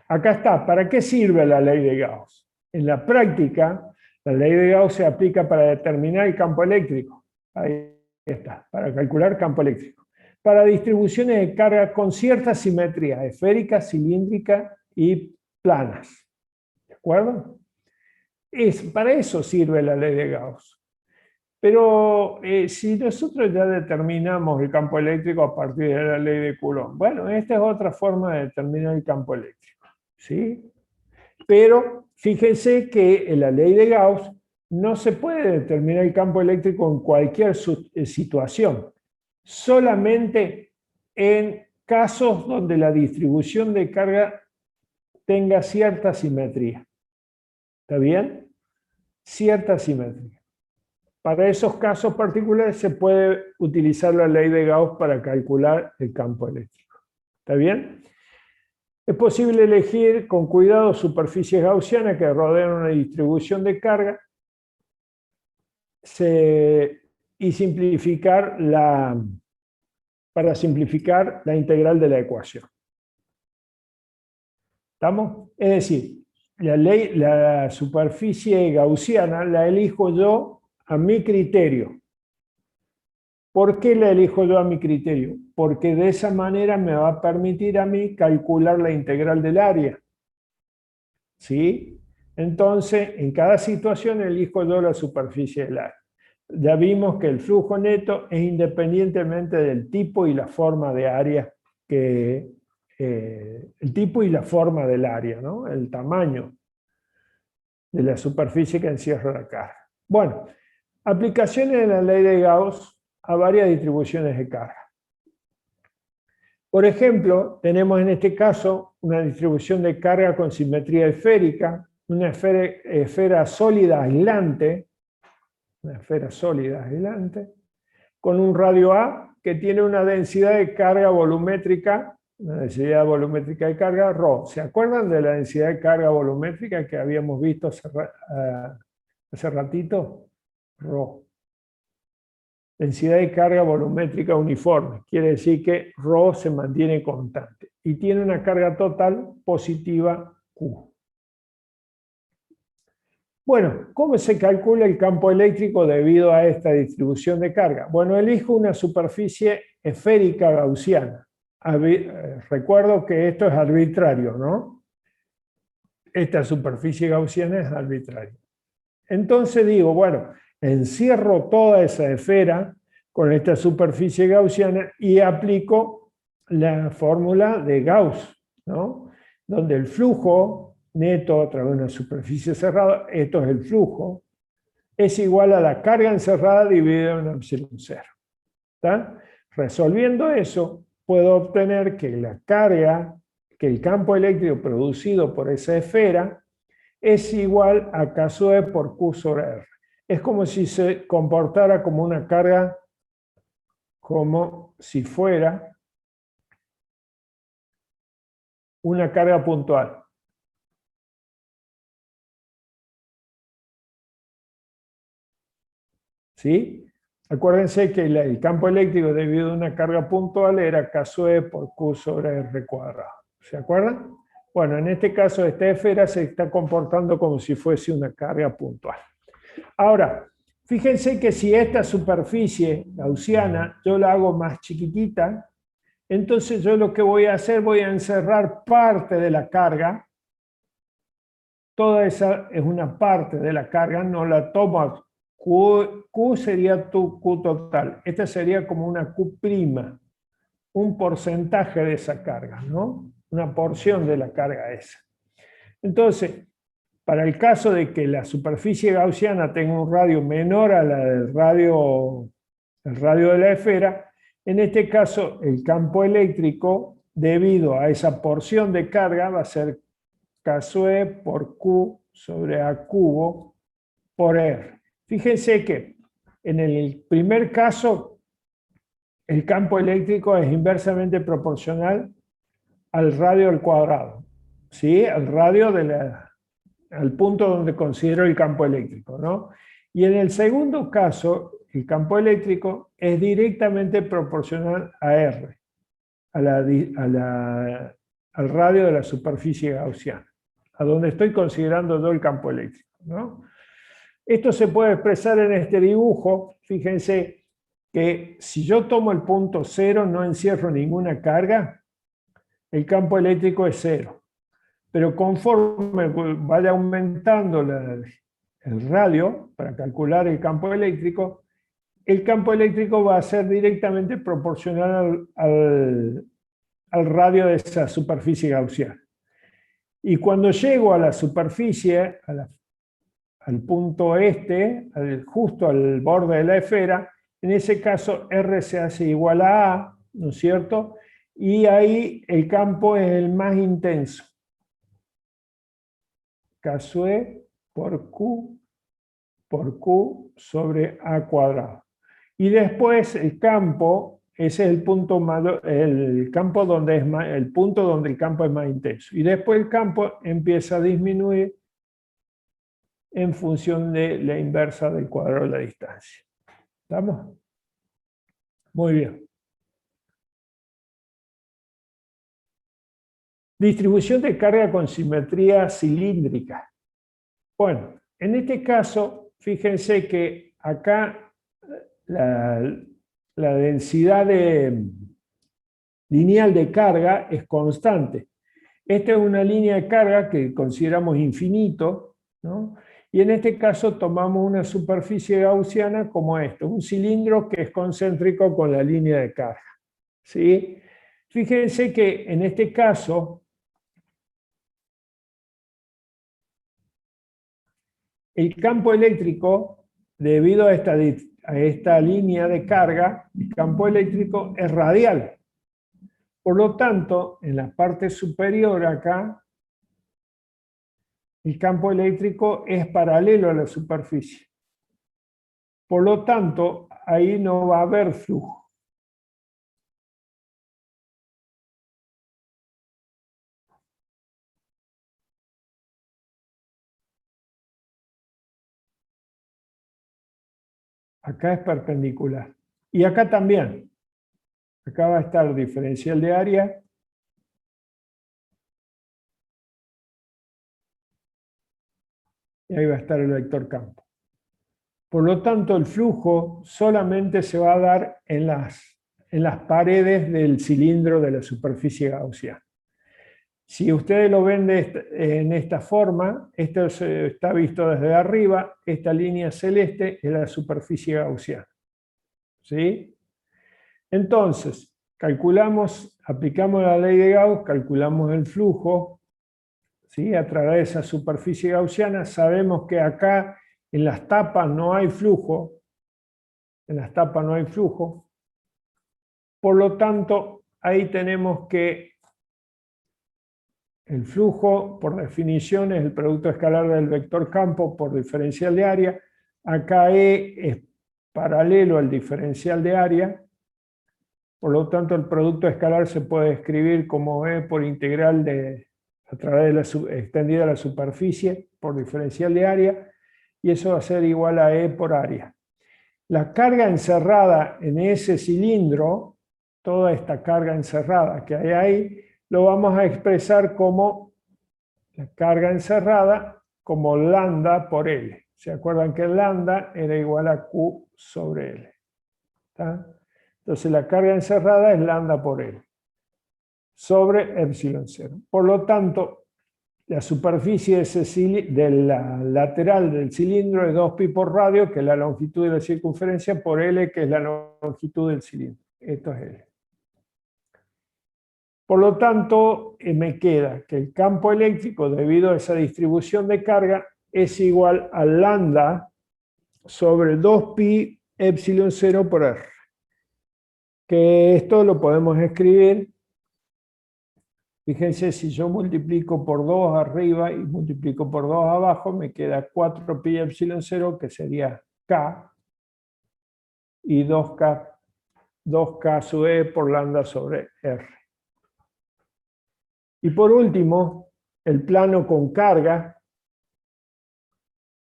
Acá está. ¿Para qué sirve la ley de Gauss? En la práctica, la ley de Gauss se aplica para determinar el campo eléctrico. Ahí está, para calcular campo eléctrico. Para distribuciones de carga con cierta simetría, esférica, cilíndrica y planas. ¿De acuerdo? Para eso sirve la ley de Gauss. Pero si nosotros ya determinamos el campo eléctrico a partir de la ley de Coulomb, bueno, esta es otra forma de determinar el campo eléctrico, ¿sí? Pero fíjense que en la ley de Gauss no se puede determinar el campo eléctrico en cualquier situación, solamente en casos donde la distribución de carga tenga cierta simetría. ¿Está bien? Cierta simetría. Para esos casos particulares se puede utilizar la ley de Gauss para calcular el campo eléctrico. ¿Está bien? Es posible elegir con cuidado superficies gaussianas que rodean una distribución de carga y para simplificar la integral de la ecuación. ¿Estamos? Es decir, la superficie gaussiana la elijo yo a mi criterio. ¿Por qué la elijo yo a mi criterio? Porque de esa manera me va a permitir a mí calcular la integral del área. ¿Sí? Entonces, en cada situación elijo yo la superficie del área. Ya vimos que el flujo neto es independientemente del tipo y la forma de área el tipo y la forma del área, ¿no? El tamaño de la superficie que encierra la carga. Bueno, aplicaciones de la ley de Gauss a varias distribuciones de carga. Por ejemplo, tenemos en este caso una distribución de carga con simetría esférica, una esfera sólida aislante, con un radio A que tiene una densidad de carga volumétrica la densidad volumétrica de carga, ρ. ¿Se acuerdan de la densidad de carga volumétrica que habíamos visto hace ratito? Ρ. Densidad de carga volumétrica uniforme. Quiere decir que ρ se mantiene constante. Y tiene una carga total positiva Q. Bueno, ¿cómo se calcula el campo eléctrico debido a esta distribución de carga? Bueno, elijo una superficie esférica gaussiana. Recuerdo que esto es arbitrario, ¿no? Esta superficie gaussiana es arbitraria. Entonces digo, bueno, encierro toda esa esfera con esta superficie gaussiana y aplico la fórmula de Gauss, ¿no? Donde el flujo neto a través de una superficie cerrada, esto es el flujo, es igual a la carga encerrada dividida en epsilon cero. ¿Está? Resolviendo eso, puedo obtener que la carga, que el campo eléctrico producido por esa esfera es igual a K sub E por Q sobre R. Es como si se comportara como una carga, como si fuera una carga puntual. ¿Sí? Acuérdense que el campo eléctrico debido a una carga puntual era K sub E por Q sobre R cuadrado. ¿Se acuerdan? Bueno, en este caso esta esfera se está comportando como si fuese una carga puntual. Ahora, fíjense que si esta superficie gaussiana yo la hago más chiquitita, entonces yo lo que voy a hacer, voy a encerrar parte de la carga. Toda esa es una parte de la carga, no la tomo. Q sería tu Q total. Esta sería como una Q', un porcentaje de esa carga, ¿no? Una porción de la carga esa. Entonces, para el caso de que la superficie gaussiana tenga un radio menor a la del radio de la esfera, en este caso el campo eléctrico, debido a esa porción de carga, va a ser K sub E por Q sobre A cubo por R. Fíjense que en el primer caso el campo eléctrico es inversamente proporcional al radio al cuadrado, ¿sí? Al radio al punto donde considero el campo eléctrico, ¿no? Y en el segundo caso, el campo eléctrico es directamente proporcional a R, al radio de la superficie gaussiana, a donde estoy considerando yo el campo eléctrico, ¿no? Esto se puede expresar en este dibujo. Fíjense que si yo tomo el punto 0, no encierro ninguna carga, el campo eléctrico es 0. Pero conforme vaya aumentando el radio para calcular el campo eléctrico va a ser directamente proporcional al radio de esa superficie gaussiana. Y cuando llego a la superficie, al punto este, justo al borde de la esfera, en ese caso R se hace igual a A, ¿no es cierto? Y ahí el campo es el más intenso. K sub E por Q sobre A cuadrado. Y después el campo, ese es el punto el campo donde el punto donde el campo es más intenso. Y después el campo empieza a disminuir en función de la inversa del cuadrado de la distancia. ¿Estamos? Muy bien. Distribución de carga con simetría cilíndrica. Bueno, en este caso, fíjense que acá la densidad lineal de carga es constante. Esta es una línea de carga que consideramos infinito, ¿no? Y en este caso tomamos una superficie gaussiana como esto, un cilindro que es concéntrico con la línea de carga, ¿sí? Fíjense que en este caso el campo eléctrico, debido a esta línea de carga, el campo eléctrico es radial. Por lo tanto, en la parte superior acá, el campo eléctrico es paralelo a la superficie. Por lo tanto, ahí no va a haber flujo. Acá es perpendicular. Y acá también. Acá va a estar diferencial de área. Y ahí va a estar el vector campo. Por lo tanto, el flujo solamente se va a dar en las paredes del cilindro de la superficie gaussiana. Si ustedes lo ven en esta forma, esto está visto desde arriba, esta línea celeste es la superficie gaussiana. ¿Sí? Entonces, aplicamos la ley de Gauss, calculamos el flujo, ¿sí? A través de esa superficie gaussiana. Sabemos que acá en las tapas no hay flujo, por lo tanto, ahí tenemos que el flujo, por definición, es el producto escalar del vector campo por diferencial de área. Acá E es paralelo al diferencial de área. Por lo tanto, el producto escalar se puede escribir como E por integral a través de extendida la superficie por diferencial de área. Y eso va a ser igual a E por área. La carga encerrada en ese cilindro, toda esta carga encerrada que hay ahí, lo vamos a expresar como la carga encerrada como lambda por L. ¿Se acuerdan que lambda era igual a Q sobre L? ¿Está? Entonces la carga encerrada es lambda por L sobre epsilon 0. Por lo tanto, la superficie de la lateral del cilindro es 2pi por radio, que es la longitud de la circunferencia, por L, que es la longitud del cilindro. Esto es L. Por lo tanto, me queda que el campo eléctrico, debido a esa distribución de carga, es igual a lambda sobre 2pi epsilon 0 por R. Que esto lo podemos escribir. Fíjense, si yo multiplico por 2 arriba y multiplico por 2 abajo, me queda 4pi epsilon 0, que sería K, y 2K sub E por lambda sobre R. Y por último, el plano con carga,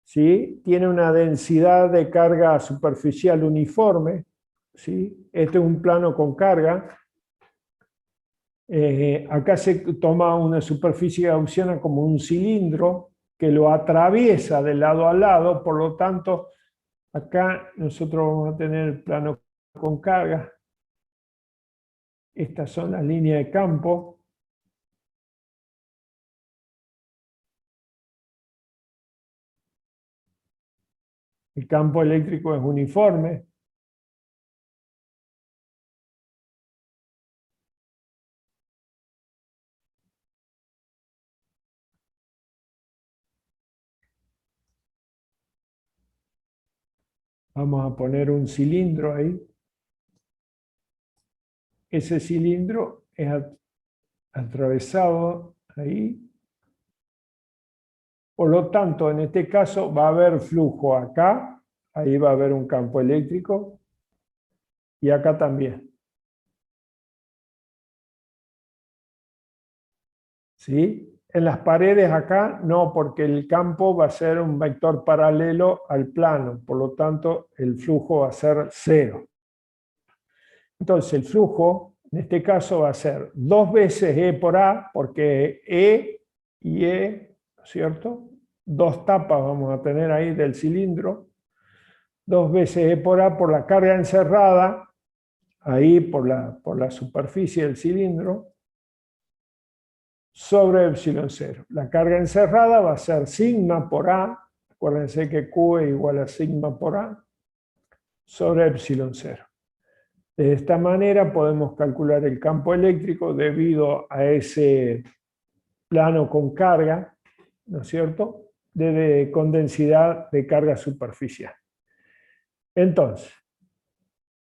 ¿sí? Tiene una densidad de carga superficial uniforme, ¿sí? Este es un plano con carga. Acá se toma una superficie gaussiana como un cilindro que lo atraviesa de lado a lado, por lo tanto, acá nosotros vamos a tener el plano con carga. Estas son las líneas de campo. El campo eléctrico es uniforme. Vamos a poner un cilindro ahí. Ese cilindro es atravesado ahí. Por lo tanto, en este caso va a haber flujo acá. Ahí va a haber un campo eléctrico. Y acá también. ¿Sí? En las paredes acá no, porque el campo va a ser un vector paralelo al plano. Por lo tanto, el flujo va a ser 0. Entonces, el flujo, en este caso, va a ser 2 veces E por A, porque E y E, ¿no es cierto? 2 tapas vamos a tener ahí del cilindro. 2 veces E por A por la carga encerrada, ahí por la superficie del cilindro, sobre epsilon 0. La carga encerrada va a ser sigma por A, acuérdense que Q es igual a sigma por A, sobre epsilon 0. De esta manera podemos calcular el campo eléctrico debido a ese plano con carga, ¿no es cierto?, con densidad de carga superficial. Entonces,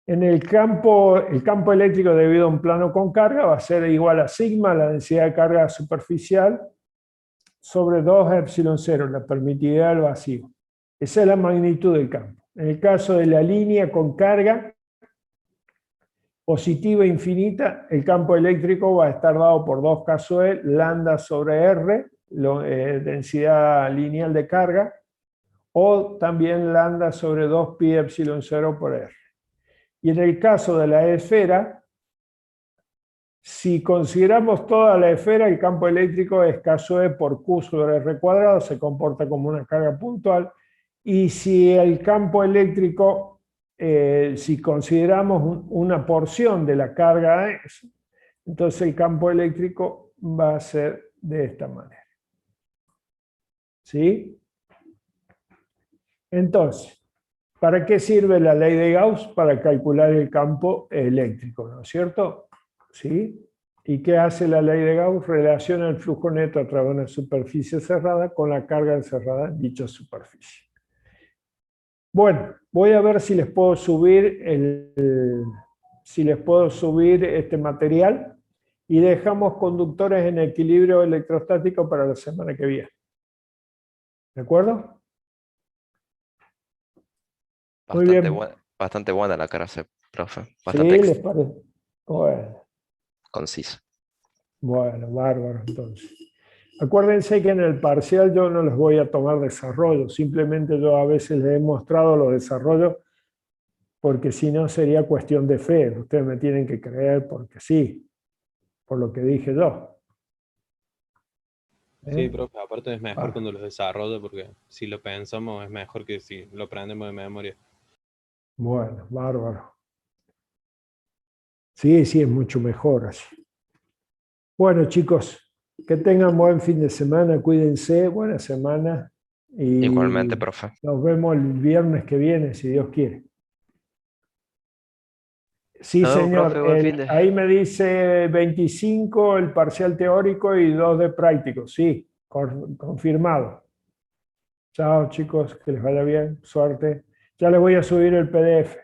el campo eléctrico debido a un plano con carga va a ser igual a sigma, la densidad de carga superficial, sobre 2 epsilon 0, la permitividad del vacío. Esa es la magnitud del campo. En el caso de la línea con carga positiva infinita, el campo eléctrico va a estar dado por 2K sub E, lambda sobre R, densidad lineal de carga, o también lambda sobre 2 pi epsilon 0 por r. Y en el caso de la esfera, si consideramos toda la esfera, el campo eléctrico es caso E por Q sobre R cuadrado, se comporta como una carga puntual. Y si el campo eléctrico, si consideramos una porción de la carga E, entonces el campo eléctrico va a ser de esta manera. ¿Sí? Entonces, ¿para qué sirve la ley de Gauss? Para calcular el campo eléctrico, ¿no es cierto? ¿Sí? ¿Y qué hace la ley de Gauss? Relaciona el flujo neto a través de una superficie cerrada con la carga encerrada en dicha superficie. Bueno, voy a ver si les puedo subir este material y dejamos conductores en equilibrio electrostático para la semana que viene. ¿De acuerdo? Muy Bastante bien. buena, bastante buena la clase, profe. ¿Sí? Bastante ¿Les parece? Bueno. concisa. Bueno, bárbaro, entonces. Acuérdense que en el parcial yo no les voy a tomar desarrollo, simplemente yo a veces les he mostrado los desarrollos porque si no sería cuestión de fe. Ustedes me tienen que creer porque sí, por lo que dije yo. Sí, profe, aparte es mejor Ah. cuando los desarrollo porque si lo pensamos es mejor que si lo aprendemos de memoria. Bueno, bárbaro. Sí, es mucho mejor así. Bueno, chicos, que tengan buen fin de semana, cuídense, buena semana. Y Igualmente, profe. nos vemos el viernes que viene, si Dios quiere. Sí, Nos vemos, señor. profe, buen fin de. Ahí me dice 25 el parcial teórico y 2 de práctico. Sí, confirmado. Chao, chicos, que les vaya bien, suerte. Ya les voy a subir el PDF.